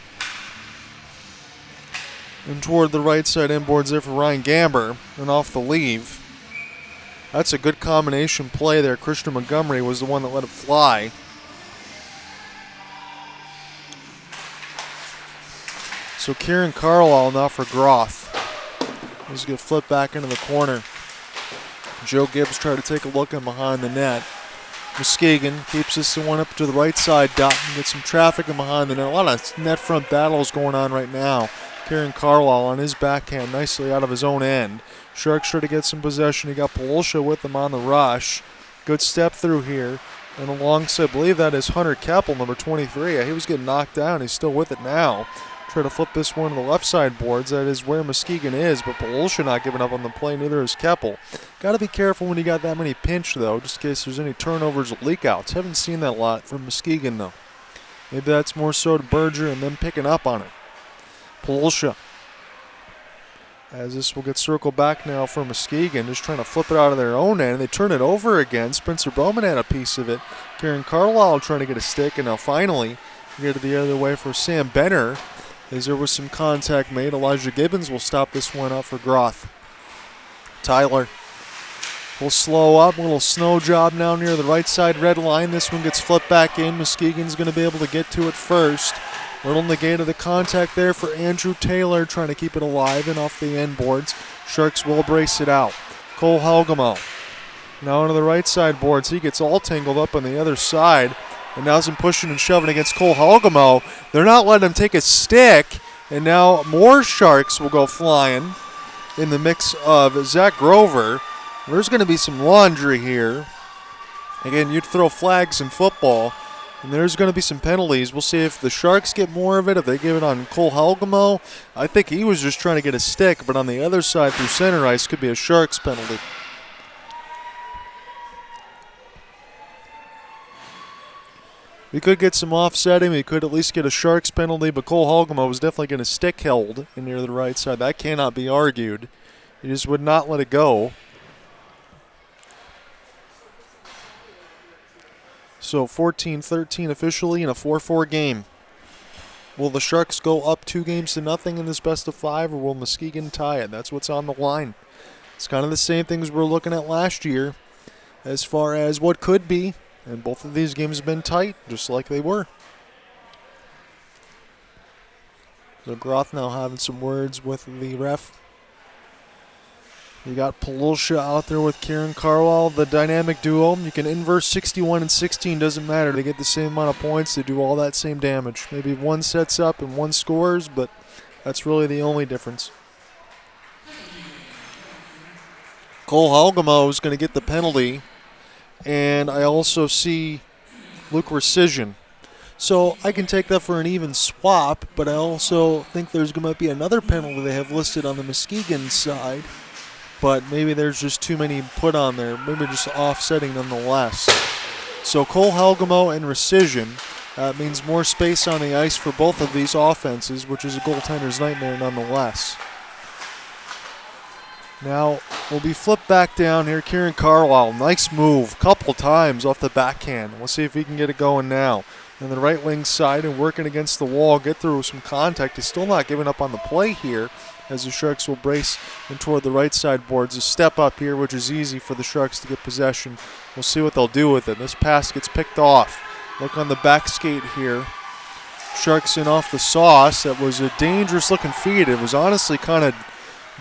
And toward the right side inboards there for Ryan Gamber and off the leave. That's a good combination play there. Christian Montgomery was the one that let it fly. So Kieran Carlisle now for Groth. He's going to flip back into the corner. Joe Gibbs tried to take a look in behind the net. Muskegon keeps this one up to the right side dot and gets some traffic in behind the net. A lot of net front battles going on right now. Kieran Carlisle on his backhand nicely out of his own end. Sharks try to get some possession. He got Polosha with him on the rush. Good step through here. And alongside, I believe that is Hunter Keppel, number 23. He was getting knocked down. He's still with it now. Try to flip this one to the left side boards. That is where Muskegon is, but Polosha not giving up on the play. Neither is Keppel. Got to be careful when you got that many pinch, though, just in case there's any turnovers or leak-outs. Haven't seen that a lot from Muskegon, though. Maybe that's more so to Berger and them picking up on it. Polosha. As this will get circled back now for Muskegon, just trying to flip it out of their own end. They turn it over again. Spencer Bowman had a piece of it. Kieran Carlisle trying to get a stick, and now finally get it the other way for Sam Benner. As there was some contact made, Elijah Gibbons will stop this one up for Groth. Tyler will slow up. A little snow job now near the right side red line. This one gets flipped back in. Muskegon's going to be able to get to it first. Little negate of the contact there for Andrew Taylor, trying to keep it alive and off the end boards. Sharks will brace it out. Cole Halgamo now onto the right side boards. He gets all tangled up on the other side. And now some pushing and shoving against Cole Halgamo. They're not letting him take a stick. And now more Sharks will go flying in the mix of Zach Grover. There's going to be some laundry here. Again, you'd throw flags in football. And there's going to be some penalties. We'll see if the Sharks get more of it, if they give it on Cole Halgamo. I think he was just trying to get a stick. But on the other side through center ice could be a Sharks penalty. We could get some offsetting. We could at least get a Sharks penalty, but Cole Halgamo was definitely going to stick held in near the right side. That cannot be argued. He just would not let it go. So 14-13 officially in a 4-4 game. Will the Sharks go up 2-0 in this best of 5, or will Muskegon tie it? That's what's on the line. It's kind of the same things we were looking at last year as far as what could be. And both of these games have been tight, just like they were. So Groth now having some words with the ref. You got Polosha out there with Kieran Carlisle, the dynamic duo. You can inverse 61 and 16, doesn't matter. They get the same amount of points. They do all that same damage. Maybe one sets up and one scores, but that's really the only difference. Cole Halgamo is going to get the penalty. And I also see Luke Rescission. So I can take that for an even swap, but I also think there's going to be another penalty they have listed on the Muskegon side. But maybe there's just too many put on there. Maybe just offsetting nonetheless. So Cole Halgamo and Rescission means more space on the ice for both of these offenses, which is a goaltender's nightmare nonetheless. Now, we'll be flipped back down here. Kieran Carlisle, nice move, couple times off the backhand. We'll see if he can get it going now. On the right wing side and working against the wall, get through some contact. He's still not giving up on the play here as the Sharks will brace and toward the right side boards. A step up here, which is easy for the Sharks to get possession. We'll see what they'll do with it. This pass gets picked off. Look on the back skate here. Sharks in off the sauce. That was a dangerous looking feed. It was honestly kind of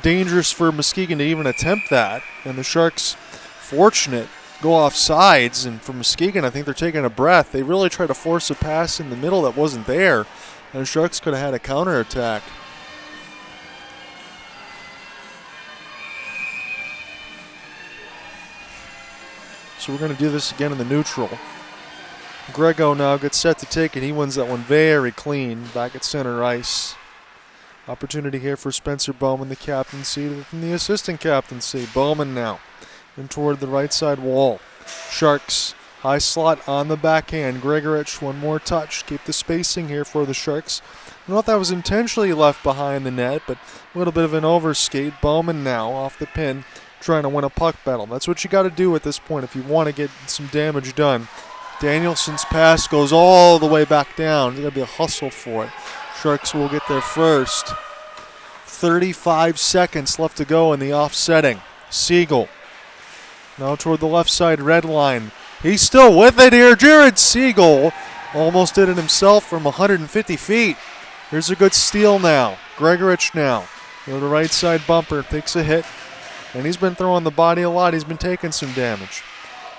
dangerous for Muskegon to even attempt that, and the Sharks, fortunate, go off sides, and for Muskegon, I think they're taking a breath. They really tried to force a pass in the middle that wasn't there, and the Sharks could have had a counterattack. So we're going to do this again in the neutral. Grego now gets set to take it. He wins that one very clean, back at center ice. Opportunity here for Spencer Bowman, the captaincy, and the assistant captaincy. Bowman now in toward the right side wall. Sharks, high slot on the backhand. Gregorich, one more touch. Keep the spacing here for the Sharks. I don't know if that was intentionally left behind the net, but a little bit of an overskate. Bowman now off the pin, trying to win a puck battle. That's what you got to do at this point if you want to get some damage done. Danielson's pass goes all the way back down. There's got to be a hustle for it. Sharks will get there first. 35 seconds left to go in the offsetting. Siegel now toward the left side red line. He's still with it here. Jared Siegel almost did it himself from 150 feet. Here's a good steal now. Gregorich now. To the right side bumper, takes a hit. And he's been throwing the body a lot. He's been taking some damage.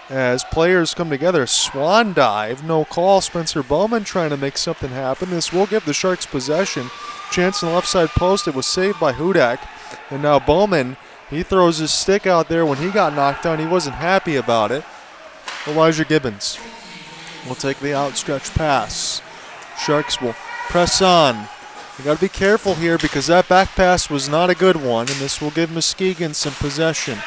As players come together, swan dive, no call. Spencer Bowman trying to make something happen. This will give the Sharks possession. Chance in the left side post. It was saved by Hudak. And now Bowman, he throws his stick out there. When he got knocked down, he wasn't happy about it. Elijah Gibbons will take the outstretched pass. Sharks will press on. You got to be careful here because that back pass was not a good one, and this will give Muskegon some possession.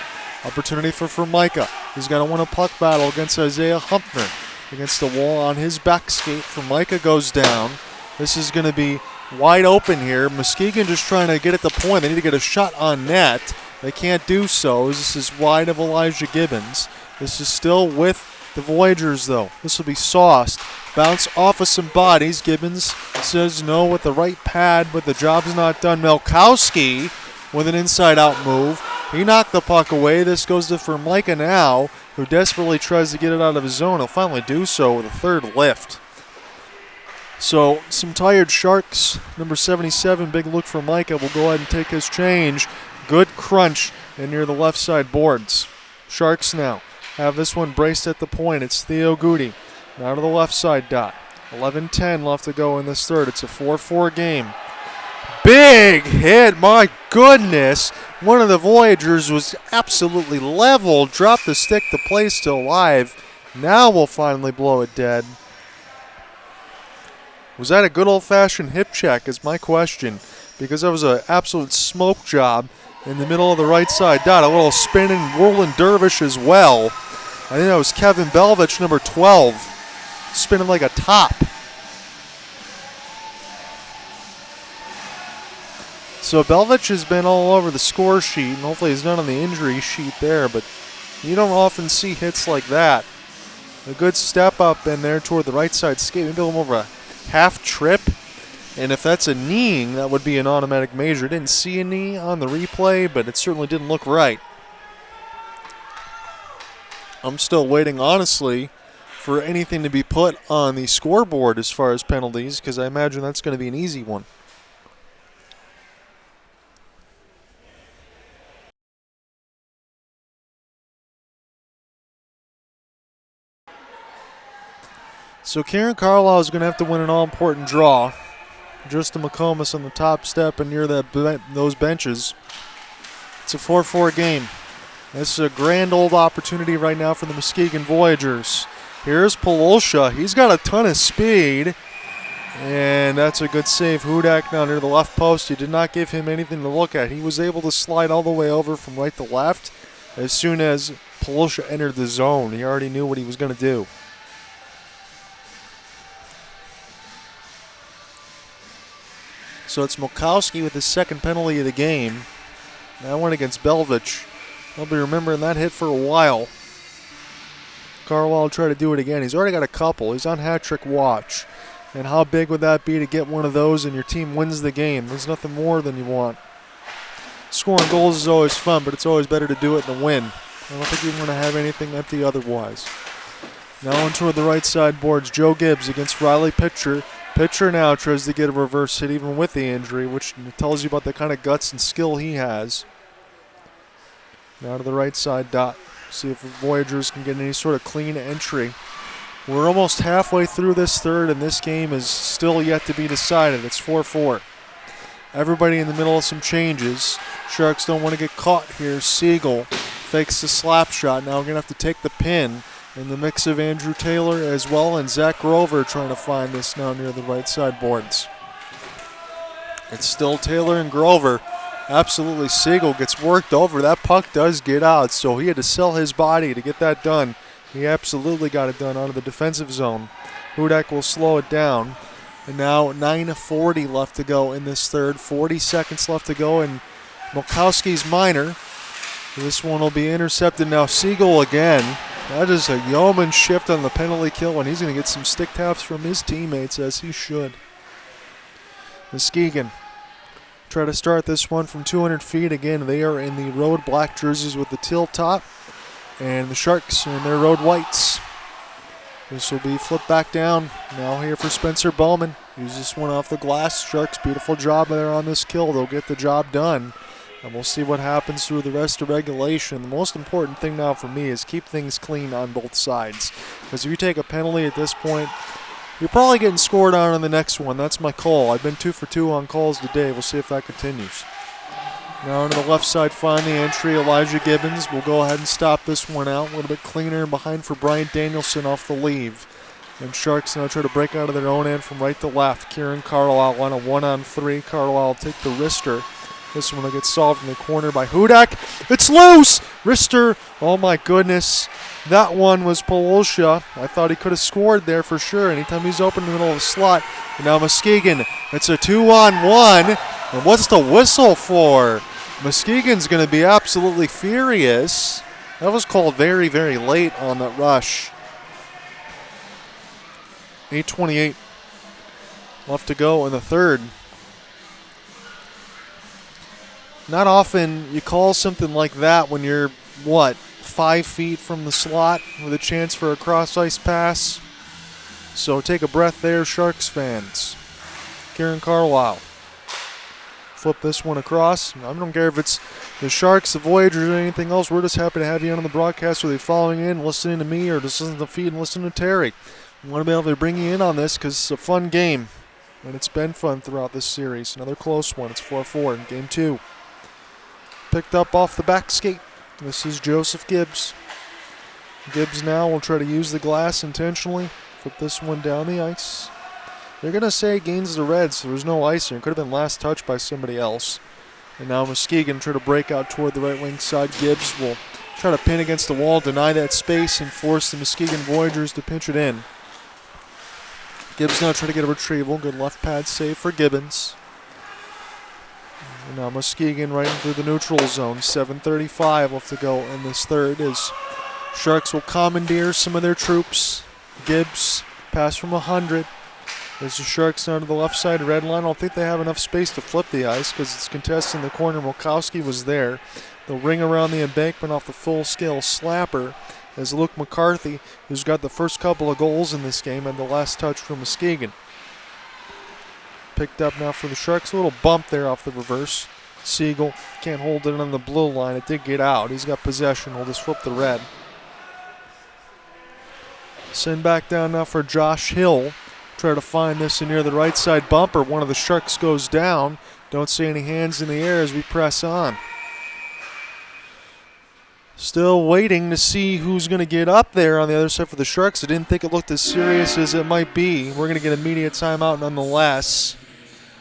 Opportunity for Formica. He's got to win a puck battle against Isaiah Humpner. Against the wall on his back skate. Formica goes down. This is going to be wide open here. Muskegon just trying to get at the point. They need to get a shot on net. They can't do so. This is wide of Elijah Gibbons. This is still with the Voyagers, though. This will be sauced. Bounce off of some bodies. Gibbons says no with the right pad, but the job's not done. Melkowski with an inside-out move. He knocked the puck away. This goes to Formica now, who desperately tries to get it out of his zone. He'll finally do so with a third lift. So some tired Sharks. Number 77, big look for Micah, will go ahead and take his change. Good crunch and near the left side boards. Sharks now have this one braced at the point. It's Theo Goody. Now to the left side dot. 11-10 left to go in this third. It's a 4-4 game. Big hit, my goodness. One of the Voyagers was absolutely level. Dropped the stick, the play still alive. Now we'll finally blow it dead. Was that a good old-fashioned hip check is my question, because that was an absolute smoke job in the middle of the right side dot. A little spinning, whirling dervish as well. I think that was Kevin Belvich, number 12, spinning like a top. So Belvich has been all over the score sheet, and hopefully he's not on the injury sheet there, but you don't often see hits like that. A good step up in there toward the right side skate, maybe a little more of a half trip, and if that's a kneeing, that would be an automatic major. Didn't see a knee on the replay, but it certainly didn't look right. I'm still waiting, honestly, for anything to be put on the scoreboard as far as penalties, because I imagine that's going to be an easy one. So Karen Carlisle is going to have to win an all-important draw. Justin McComas on the top step and near those benches. It's a 4-4 game. This is a grand old opportunity right now for the Muskegon Voyagers. Here's Polosha. He's got a ton of speed. And that's a good save. Hudak now near the left post. You did not give him anything to look at. He was able to slide all the way over from right to left as soon as Polosha entered the zone. He already knew what he was going to do. So it's Molkowski with his second penalty of the game. That one against Belvich. I'll be remembering that hit for a while. Carlisle will try to do it again. He's already got a couple. He's on hat-trick watch. And how big would that be to get one of those and your team wins the game? There's nothing more than you want. Scoring goals is always fun, but it's always better to do it than win. I don't think you're going to have anything empty otherwise. Now on toward the right side boards, Joe Gibbs against Riley Pitcher. Pitcher now tries to get a reverse hit even with the injury, which tells you about the kind of guts and skill he has. Now to the right side dot. See if the Voyagers can get any sort of clean entry. We're almost halfway through this third, and this game is still yet to be decided. It's 4-4. Everybody in the middle of some changes. Sharks don't want to get caught here. Siegel fakes the slap shot. Now we're going to have to take the pin. In the mix of Andrew Taylor as well, and Zach Grover trying to find this now near the right side boards. It's still Taylor and Grover. Absolutely, Siegel gets worked over. That puck does get out, so he had to sell his body to get that done. He absolutely got it done out of the defensive zone. Hudak will slow it down. And now 9:40 left to go in this third. 40 seconds left to go, and Molkowski's minor. This one will be intercepted. Now Siegel again. That is a yeoman shift on the penalty kill, and he's going to get some stick taps from his teammates, as he should. Muskegon try to start this one from 200 feet. Again, they are in the road black jerseys with the teal top, and the Sharks are in their road whites. This will be flipped back down. Now here for Spencer Bowman. Use this one off the glass. Sharks, beautiful job there on this kill. They'll get the job done. And we'll see what happens through the rest of regulation. The most important thing now for me is keep things clean on both sides. Because if you take a penalty at this point, you're probably getting scored on the next one. That's my call. I've been 2 for 2 on calls today. We'll see if that continues. Now on the left side, find the entry. Elijah Gibbons will go ahead and stop this one out. A little bit cleaner and behind for Bryant Danielson off the leave. And Sharks now try to break out of their own end from right to left. Kieran Carlisle on a 1-on-3. Carlisle will take the wrister. This one will get solved in the corner by Hudak. It's loose! Wrister, oh my goodness. That one was Polosha. I thought he could have scored there for sure. Anytime he's open in the middle of the slot. And now Muskegon. It's a 2-on-1. And what's the whistle for? Muskegon's going to be absolutely furious. That was called very, very late on that rush. 8:28 left to go in the third. Not often you call something like that when you're, 5 feet from the slot with a chance for a cross-ice pass. So take a breath there, Sharks fans. Kieran Carlisle. Flip this one across. I don't care if it's the Sharks, the Voyagers, or anything else. We're just happy to have you on the broadcast, whether you're following in, listening to me, or just listening to the feed and listening to Terry. We want to be able to bring you in on this because it's a fun game. And it's been fun throughout this series. Another close one. It's 4-4 in game 2. Picked up off the back skate. This is Joseph Gibbs. Gibbs now will try to use the glass intentionally. Flip this one down the ice. They're going to say gains the red, so there's no icing. It could have been last touch by somebody else. And now Muskegon try to break out toward the right wing side. Gibbs will try to pin against the wall, deny that space, and force the Muskegon Voyagers to pinch it in. Gibbs now try to get a retrieval. Good left pad save for Gibbons. And now Muskegon right into the neutral zone. 7:35 left to go in this third as Sharks will commandeer some of their troops. Gibbs, pass from 100. There's the Sharks down to the left side red line. I don't think they have enough space to flip the ice because it's contested in the corner. Milkowski was there. They'll ring around the embankment off the full-scale slapper as Luke McCarthy, who's got the first couple of goals in this game, and the last touch from Muskegon. Picked up now for the Sharks. A little bump there off the reverse. Siegel can't hold it on the blue line. It did get out. He's got possession. We'll just flip the red. Send back down now for Josh Hill. Try to find this near the right side bumper. One of the Sharks goes down. Don't see any hands in the air as we press on. Still waiting to see who's going to get up there on the other side for the Sharks. I didn't think it looked as serious as it might be. We're going to get immediate timeout nonetheless.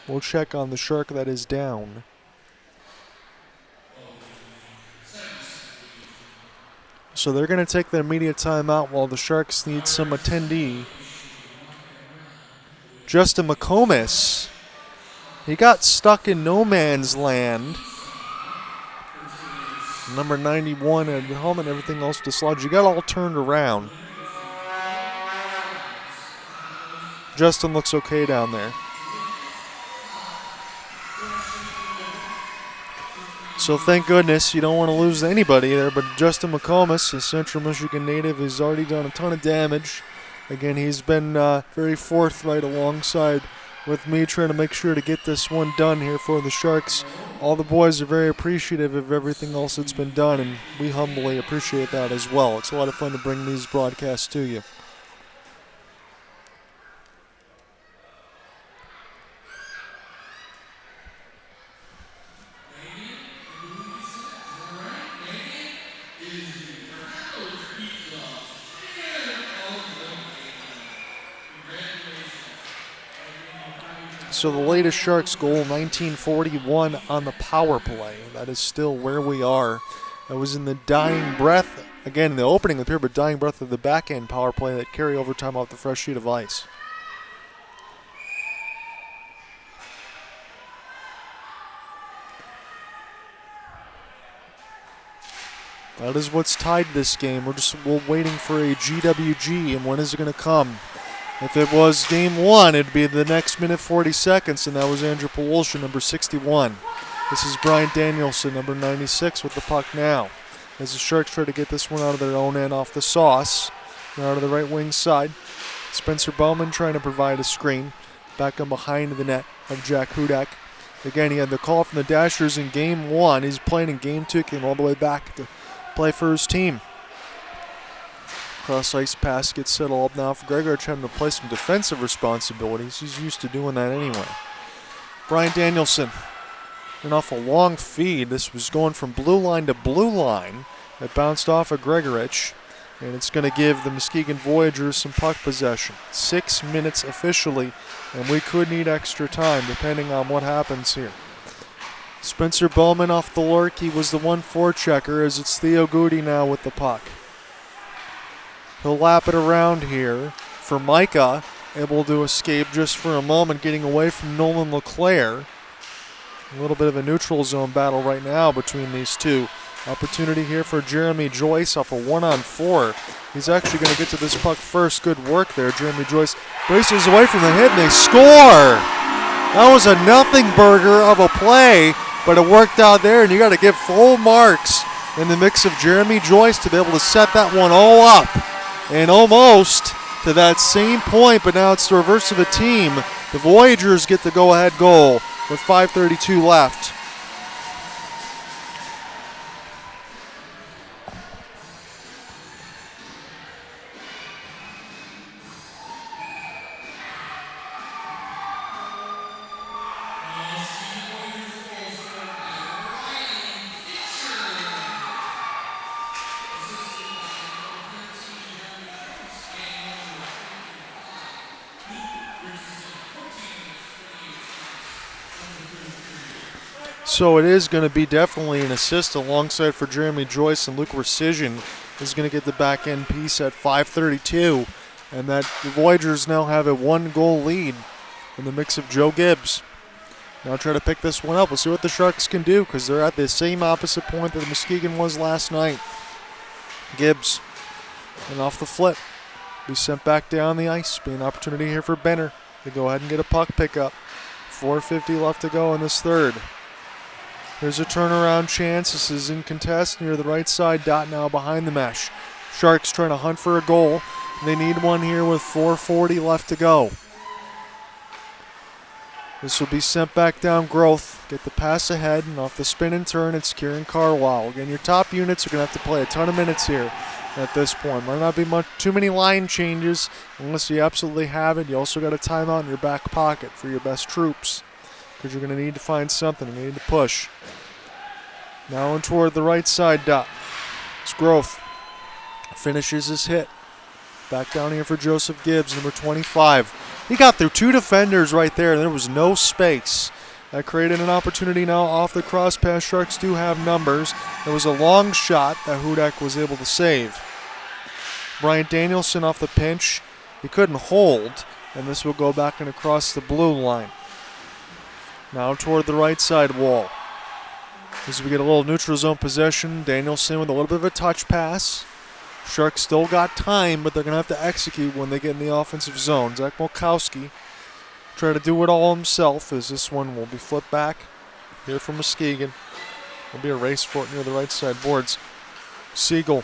We'll check on the Shark that is down. So they're going to take the immediate timeout while the Sharks need some attendee. Justin McComas, he got stuck in no man's land. Number 91 and the helmet and everything else dislodged. You got all turned around. Justin looks okay down there. So thank goodness you don't want to lose anybody there, but Justin McComas, a Central Michigan native, has already done a ton of damage. Again, he's been very forthright alongside with me trying to make sure to get this one done here for the Sharks. All the boys are very appreciative of everything else that's been done, and we humbly appreciate that as well. It's a lot of fun to bring these broadcasts to you. So the latest Sharks goal, 1941 on the power play. That is still where we are. That was in the dying breath, again in the opening of the period, but dying breath of the backhand power play that carry overtime off the fresh sheet of ice. That is what's tied this game. We're waiting for a GWG, and when is it going to come? If it was game 1, it'd be the next minute 40 seconds, and that was Andrew Polosha, number 61. This is Brian Danielson, number 96, with the puck now. As the Sharks try to get this one out of their own end off the sauce. Now to the right wing side. Spencer Bowman trying to provide a screen. Back on behind the net of Jack Hudak. Again, he had the call from the Dashers in Game 1. He's playing in Game 2, came all the way back to play for his team. Cross-ice pass gets settled up now for Gregorich, having to play some defensive responsibilities. He's used to doing that anyway. Brian Danielson, and off a long feed. This was going from blue line to blue line. It bounced off of Gregorich, and it's going to give the Muskegon Voyagers some puck possession. 6 minutes officially, and we could need extra time depending on what happens here. Spencer Bowman off the lurk. He was the 1-4 checker, as it's Theo Goody now with the puck. He'll lap it around here for Micah, able to escape just for a moment, getting away from Nolan LeClaire. A little bit of a neutral zone battle right now between these two. Opportunity here for Jeremy Joyce off a 1-on-4. He's actually going to get to this puck first. Good work there, Jeremy Joyce. Braces away from the hit, and they score! That was a nothing burger of a play, but it worked out there, and you got to give full marks in the mix of Jeremy Joyce to be able to set that one all up. And almost to that same point, but now it's the reverse of a team. The Voyagers get the go-ahead goal with 5:32 left. So it is going to be definitely an assist alongside for Jeremy Joyce, and Luke Rescission is going to get the back end piece at 5:32, and that the Voyagers now have a 1-goal lead in the mix of Joe Gibbs. Now try to pick this one up. We'll see what the Sharks can do, because they're at the same opposite point that the Muskegon was last night. Gibbs, and off the flip, be sent back down the ice. Be an opportunity here for Benner to go ahead and get a puck pickup. 4:50 left to go in this third. Here's a turnaround chance. This is in contest near the right side. Dot now behind the mesh. Sharks trying to hunt for a goal. They need one here with 4:40 left to go. This will be sent back down Growth. Get the pass ahead, and off the spin and turn, it's Kieran Carlisle. Again, your top units are going to have to play a ton of minutes here at this point. Might not be too many line changes unless you absolutely have it. You also got a timeout in your back pocket for your best troops, because you're going to need to find something. You're going to need to push. Now in toward the right side dot. It's Growth. Finishes his hit. Back down here for Joseph Gibbs, number 25. He got through two defenders right there, and there was no space. That created an opportunity now off the cross pass. Sharks do have numbers. There was a long shot that Hudak was able to save. Brian Danielson off the pinch. He couldn't hold, and this will go back and across the blue line. Now toward the right side wall. As we get a little neutral zone possession, Danielson with a little bit of a touch pass. Sharks still got time, but they're going to have to execute when they get in the offensive zone. Zach Molkowski try to do it all himself, as this one will be flipped back here from Muskegon. There'll be a race for it near the right side boards. Siegel,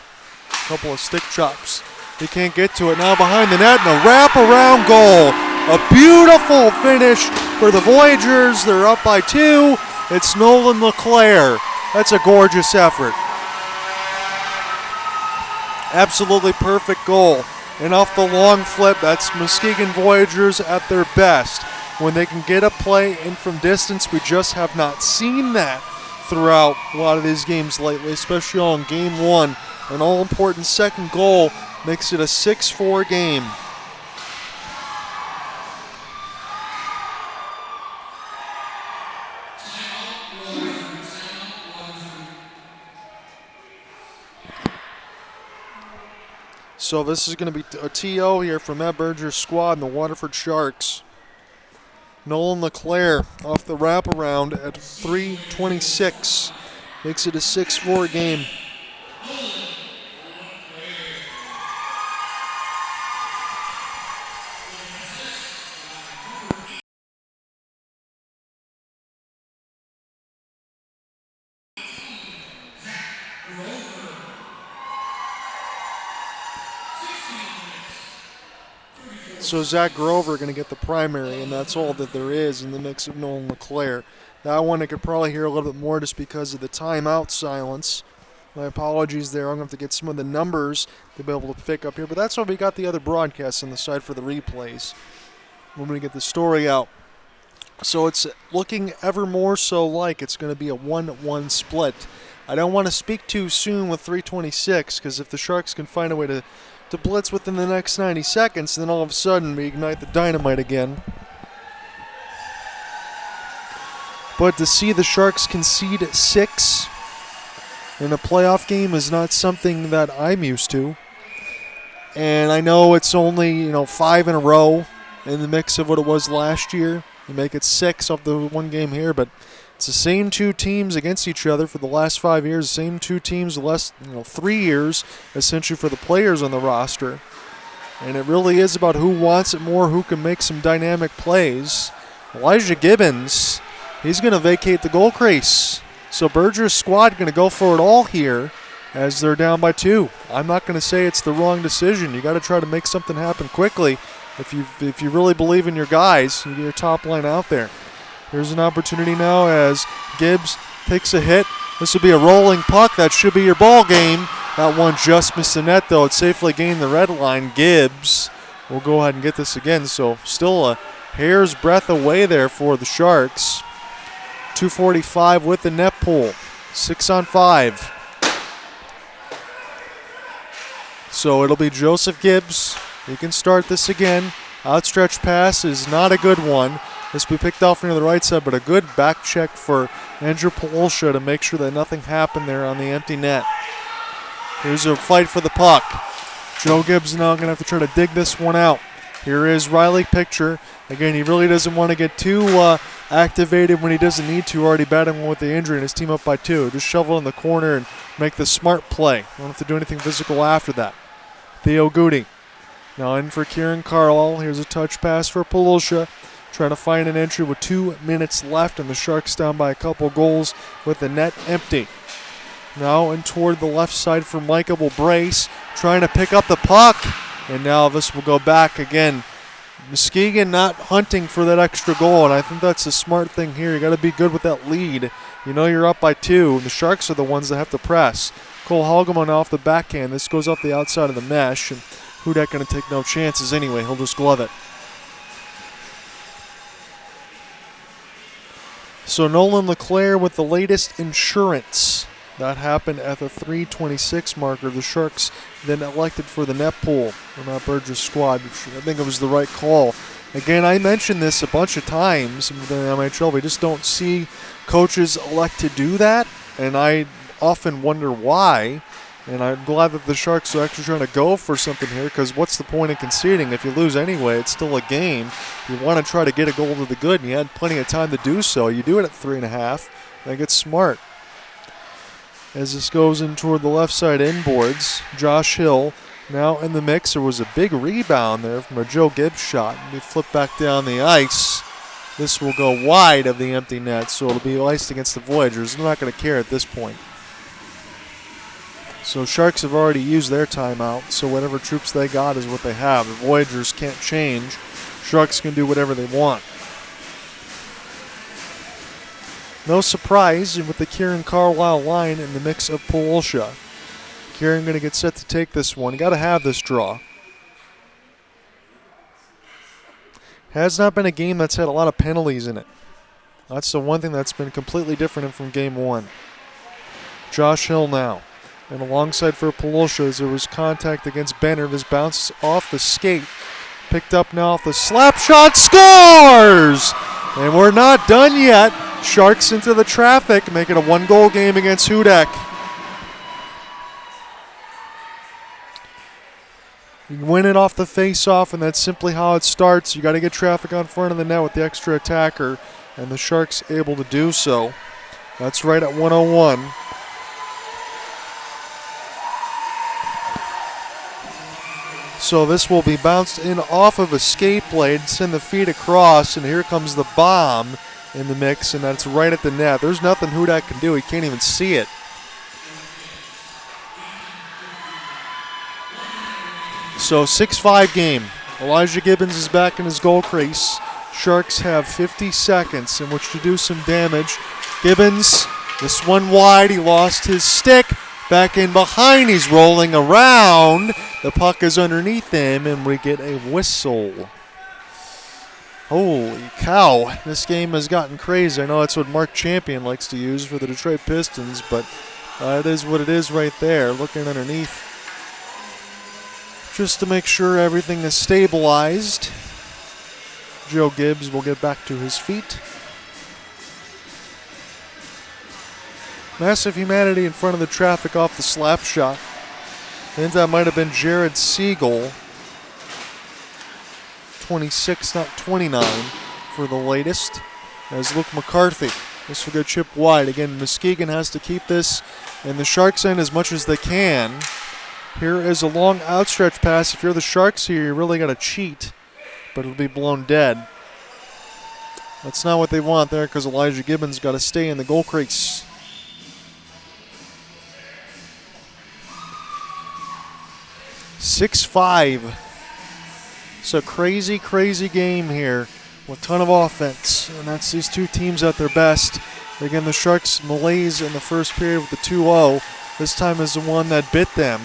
a couple of stick chops. He can't get to it. Now behind the net, and a wraparound goal. A beautiful finish for the Voyagers. They're up by 2. It's Nolan LeClaire. That's a gorgeous effort. Absolutely perfect goal. And off the long flip, that's Muskegon Voyagers at their best. When they can get a play in from distance, we just have not seen that throughout a lot of these games lately, especially on Game 1. An all-important second goal makes it a 6-4 game. So this is going to be a TO here from Matt Berger's squad and the Waterford Sharks. Nolan LeClaire off the wraparound at 3:26. Makes it a 6-4 game. So Zach Grover going to get the primary, and that's all that there is in the mix of Nolan LeClaire. That one I could probably hear a little bit more just because of the timeout silence. My apologies there. I'm going to have to get some of the numbers to be able to pick up here. But that's why we got the other broadcasts on the side for the replays. We're going to get the story out. So it's looking ever more so like it's going to be a 1-1 split. I don't want to speak too soon with 3:26 because if the Sharks can find a way to blitz within the next 90 seconds, then all of a sudden we ignite the dynamite again. But to see the Sharks concede 6 in a playoff game is not something that I'm used to. And I know it's only 5 in a row in the mix of what it was last year. You make it 6 off the one game here, but it's the same two teams against each other for the last 5 years, the same two teams the last 3 years, essentially for the players on the roster. And it really is about who wants it more, who can make some dynamic plays. Elijah Gibbons, he's going to vacate the goal crease. So Berger's squad going to go for it all here as they're down by 2. I'm not going to say it's the wrong decision. You got to try to make something happen quickly. If you really believe in your guys, you get your top line out there. Here's an opportunity now as Gibbs takes a hit. This will be a rolling puck. That should be your ball game. That one just missed the net, though. It safely gained the red line. Gibbs will go ahead and get this again. So still a hair's breadth away there for the Sharks. 2:45 with the net pull. 6-on-5. So it'll be Joseph Gibbs. He can start this again. Outstretched pass is not a good one. This will be picked off near the right side, but a good back check for Andrew Polsha to make sure that nothing happened there on the empty net. Here's a fight for the puck. Joe Gibbs now going to have to try to dig this one out. Here is Riley Picture. Again, he really doesn't want to get too activated when he doesn't need to. Already battling with the injury and his team up by 2. Just shovel in the corner and make the smart play. Don't have to do anything physical after that. Theo Goody. Now in for Kieran Carlisle. Here's a touch pass for Polsha. Trying to find an entry with 2 minutes left, and the Sharks down by a couple goals with the net empty. Now in toward the left side for Micah will brace, trying to pick up the puck, and now this will go back again. Muskegon not hunting for that extra goal, and I think that's a smart thing here. You got to be good with that lead. You know you're up by 2, and the Sharks are the ones that have to press. Cole Halgeman off the backhand. This goes off the outside of the mesh, and Hudak going to take no chances anyway. He'll just glove it. So Nolan LeClaire with the latest insurance. That happened at the 3:26 marker. The Sharks then elected for the net pull on that Burgess squad, which I think it was the right call. Again, I mentioned this a bunch of times in the MIHL. We just don't see coaches elect to do that, and I often wonder why. And I'm glad that the Sharks are actually trying to go for something here, because what's the point in conceding? If you lose anyway, it's still a game. You want to try to get a goal to the good, and you had plenty of time to do so. You do it at 3.5. I think it's smart. As this goes in toward the left side inboards, Josh Hill now in the mix. There was a big rebound there from a Joe Gibbs shot. And we flip back down the ice. This will go wide of the empty net, so it'll be iced against the Voyagers. They're not going to care at this point. So Sharks have already used their timeout, so whatever troops they got is what they have. The Voyagers can't change. Sharks can do whatever they want. No surprise with the Kieran Carlisle line in the mix of Polsha. Kieran going to get set to take this one. You got to have this draw. Has not been a game that's had a lot of penalties in it. That's the one thing that's been completely different from game 1. Josh Hill now. And alongside for Polsha, as there was contact against Benner. This bounces off the skate. Picked up now off the slap shot. Scores! And we're not done yet. Sharks into the traffic, make it a 1-goal game against Hudak. You win it off the face-off, and that's simply how it starts. You got to get traffic on front of the net with the extra attacker, and the Sharks able to do so. That's right at 101. So this will be bounced in off of a skate blade, send the feet across, and here comes the bomb in the mix, and that's right at the net. There's nothing Hudak can do. He can't even see it. So 6-5 game. Elijah Gibbons is back in his goal crease. Sharks have 50 seconds in which to do some damage. Gibbons, this one wide, he lost his stick. Back in behind, he's rolling around. The puck is underneath him, and we get a whistle. Holy cow, this game has gotten crazy. I know that's what Mark Champion likes to use for the Detroit Pistons, but it is what it is right there, looking underneath. Just to make sure everything is stabilized. Joe Gibbs will get back to his feet. Massive humanity in front of the traffic off the slap shot. I think that might have been Jared Siegel. 26, not 29 for the latest. As Luke McCarthy. This will go chip wide. Again, Muskegon has to keep this in the Sharks' end as much as they can. Here is a long outstretch pass. If you're the Sharks here, you really got to cheat, but it'll be blown dead. That's not what they want there because Elijah Gibbons got to stay in the goal crease. (6-5). It's a crazy, crazy game here with a ton of offense, and that's these two teams at their best. Again, the Sharks malaise in the first period with the 2-0. This time is the one that bit them.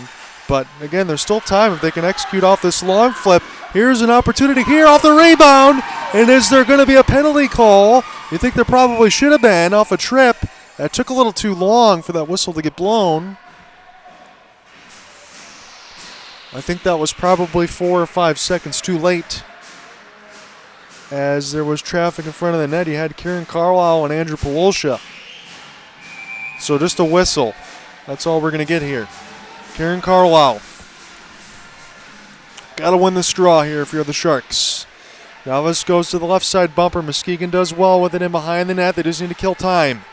But again, there's still time if they can execute off this long flip. Here's an opportunity here off the rebound. And is there going to be a penalty call? You think there probably should have been off a trip. That took a little too long for that whistle to get blown. I think that was probably 4 or 5 seconds too late. As there was traffic in front of the net, you had Kieran Carlisle and Andrew Pawolsha. So just a whistle. That's all we're going to get here. Kieran Carlisle. Got to win this draw here if you're the Sharks. Dallas goes to the left side bumper. Muskegon does well with it in behind the net. They just need to kill time.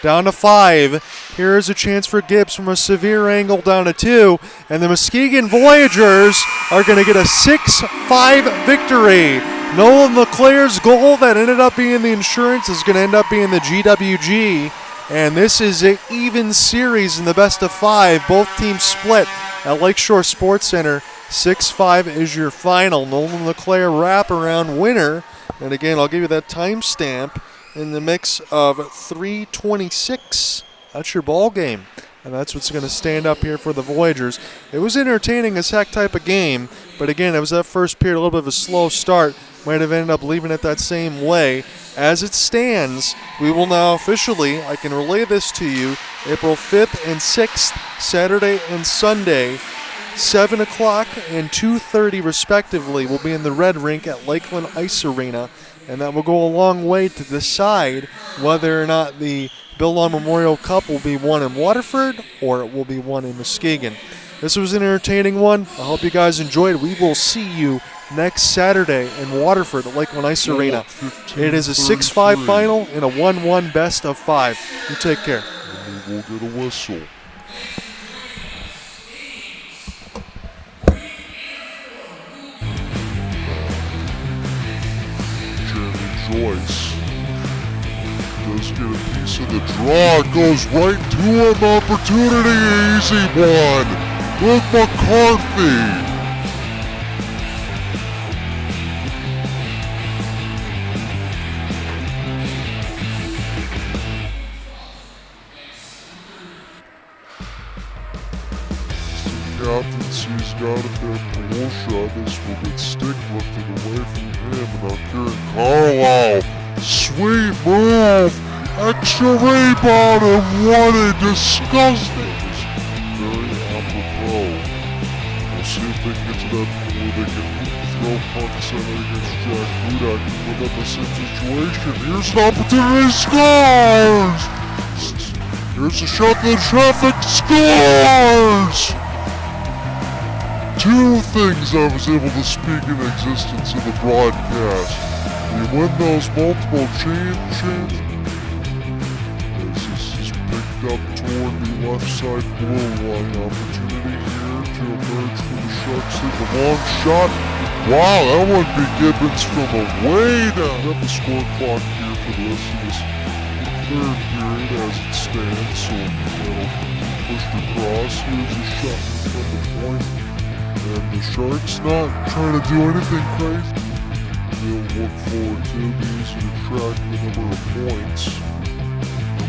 Down to 5. Here is a chance for Gibbs from a severe angle down to 2. And the Muskegon Voyagers are going to get a 6-5 victory. Nolan LeClair's goal that ended up being the insurance is going to end up being the GWG. And this is an even series in the best of 5. Both teams split at Lakeshore Sports Center. 6-5 is your final. Nolan LeClair wraparound winner. And again, I'll give you that timestamp in the mix of 3:26. That's your ball game. And that's what's going to stand up here for the Voyagers. It was entertaining as heck type of game. But again, it was that first period, a little bit of a slow start. Might have ended up leaving it that same way. As it stands, we will now officially, I can relay this to you, April 5th and 6th, Saturday and Sunday, 7 o'clock and 2:30 respectively, will be in the Red Rink at Lakeland Ice Arena. And that will go a long way to decide whether or not the Bill Long Memorial Cup will be won in Waterford or it will be won in Muskegon. This was an entertaining one. I hope you guys enjoyed. We will see you next Saturday in Waterford at Lakeland Ice Arena. It is a 6-5 final and a 1-1 best of 5. You take care. And we will get a whistle. Joyce does get a piece of the draw. It goes right to him. Opportunity. Easy one. With McCarthy. Captaincy's got it there. Pawolsha. This will get stick lifted away from him. And now Kieran Carlisle. Sweet move. Extra rebound. And what a disgusting. Very apropos. We'll see if they can get to that point where they can throw pucks in it against Jack Budak and put up a same situation. Here's an opportunity. Scores! Here's a shot to the traffic. Scores! Two things I was able to speak in existence in the broadcast. You win those multiple chances. This is picked up toward the left side blue line. Opportunity here to emerge from the Sharks. The long shot. Wow, that would be Gibbons from a way down. Got the score clock here for the rest of this third period as it stands. So that'll push across. Here's a shot from the point. And the Sharks not trying to do anything crazy. They'll look forward to it. Be easy to track the number of points.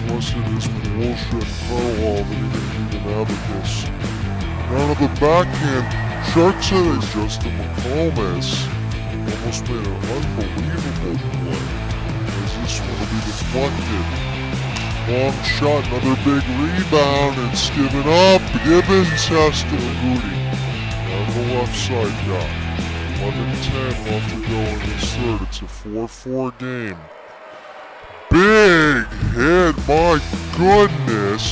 Unless it is Militia and Carlisle that are going to need an abacus. Down at the backhand, Sharks said it's Justin McComas. Almost made an unbelievable play. As this one will be deflected. Long shot, another big rebound, it's given up. Gibbons has to booty. On the left side dot. 11-10 left to go in this third. It's a 4-4 game. Big hit, my goodness.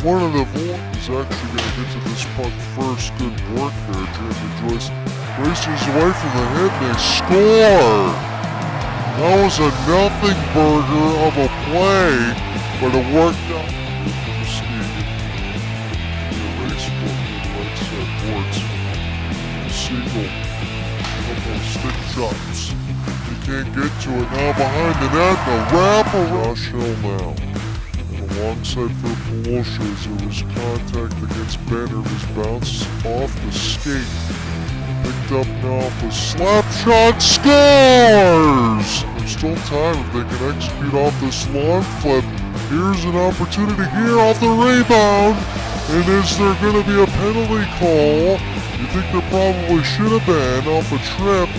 One of the boys is actually going to get to this puck first. Good work there. Jeremy Joyce races away from the hit and they score. That was a nothing burger of a play, but it worked out. Siegel, couple of stick shots. He can't get to it now behind the net. The wrap-around. Josh Hill now. And alongside for Militias, there was contact against Banner. His bounce off the skate. Picked up now off the slap shot. Scores! There's still time if they can execute off this long flip. Here's an opportunity here off the rebound. And is there going to be a penalty call? You think there probably should have been off a trip.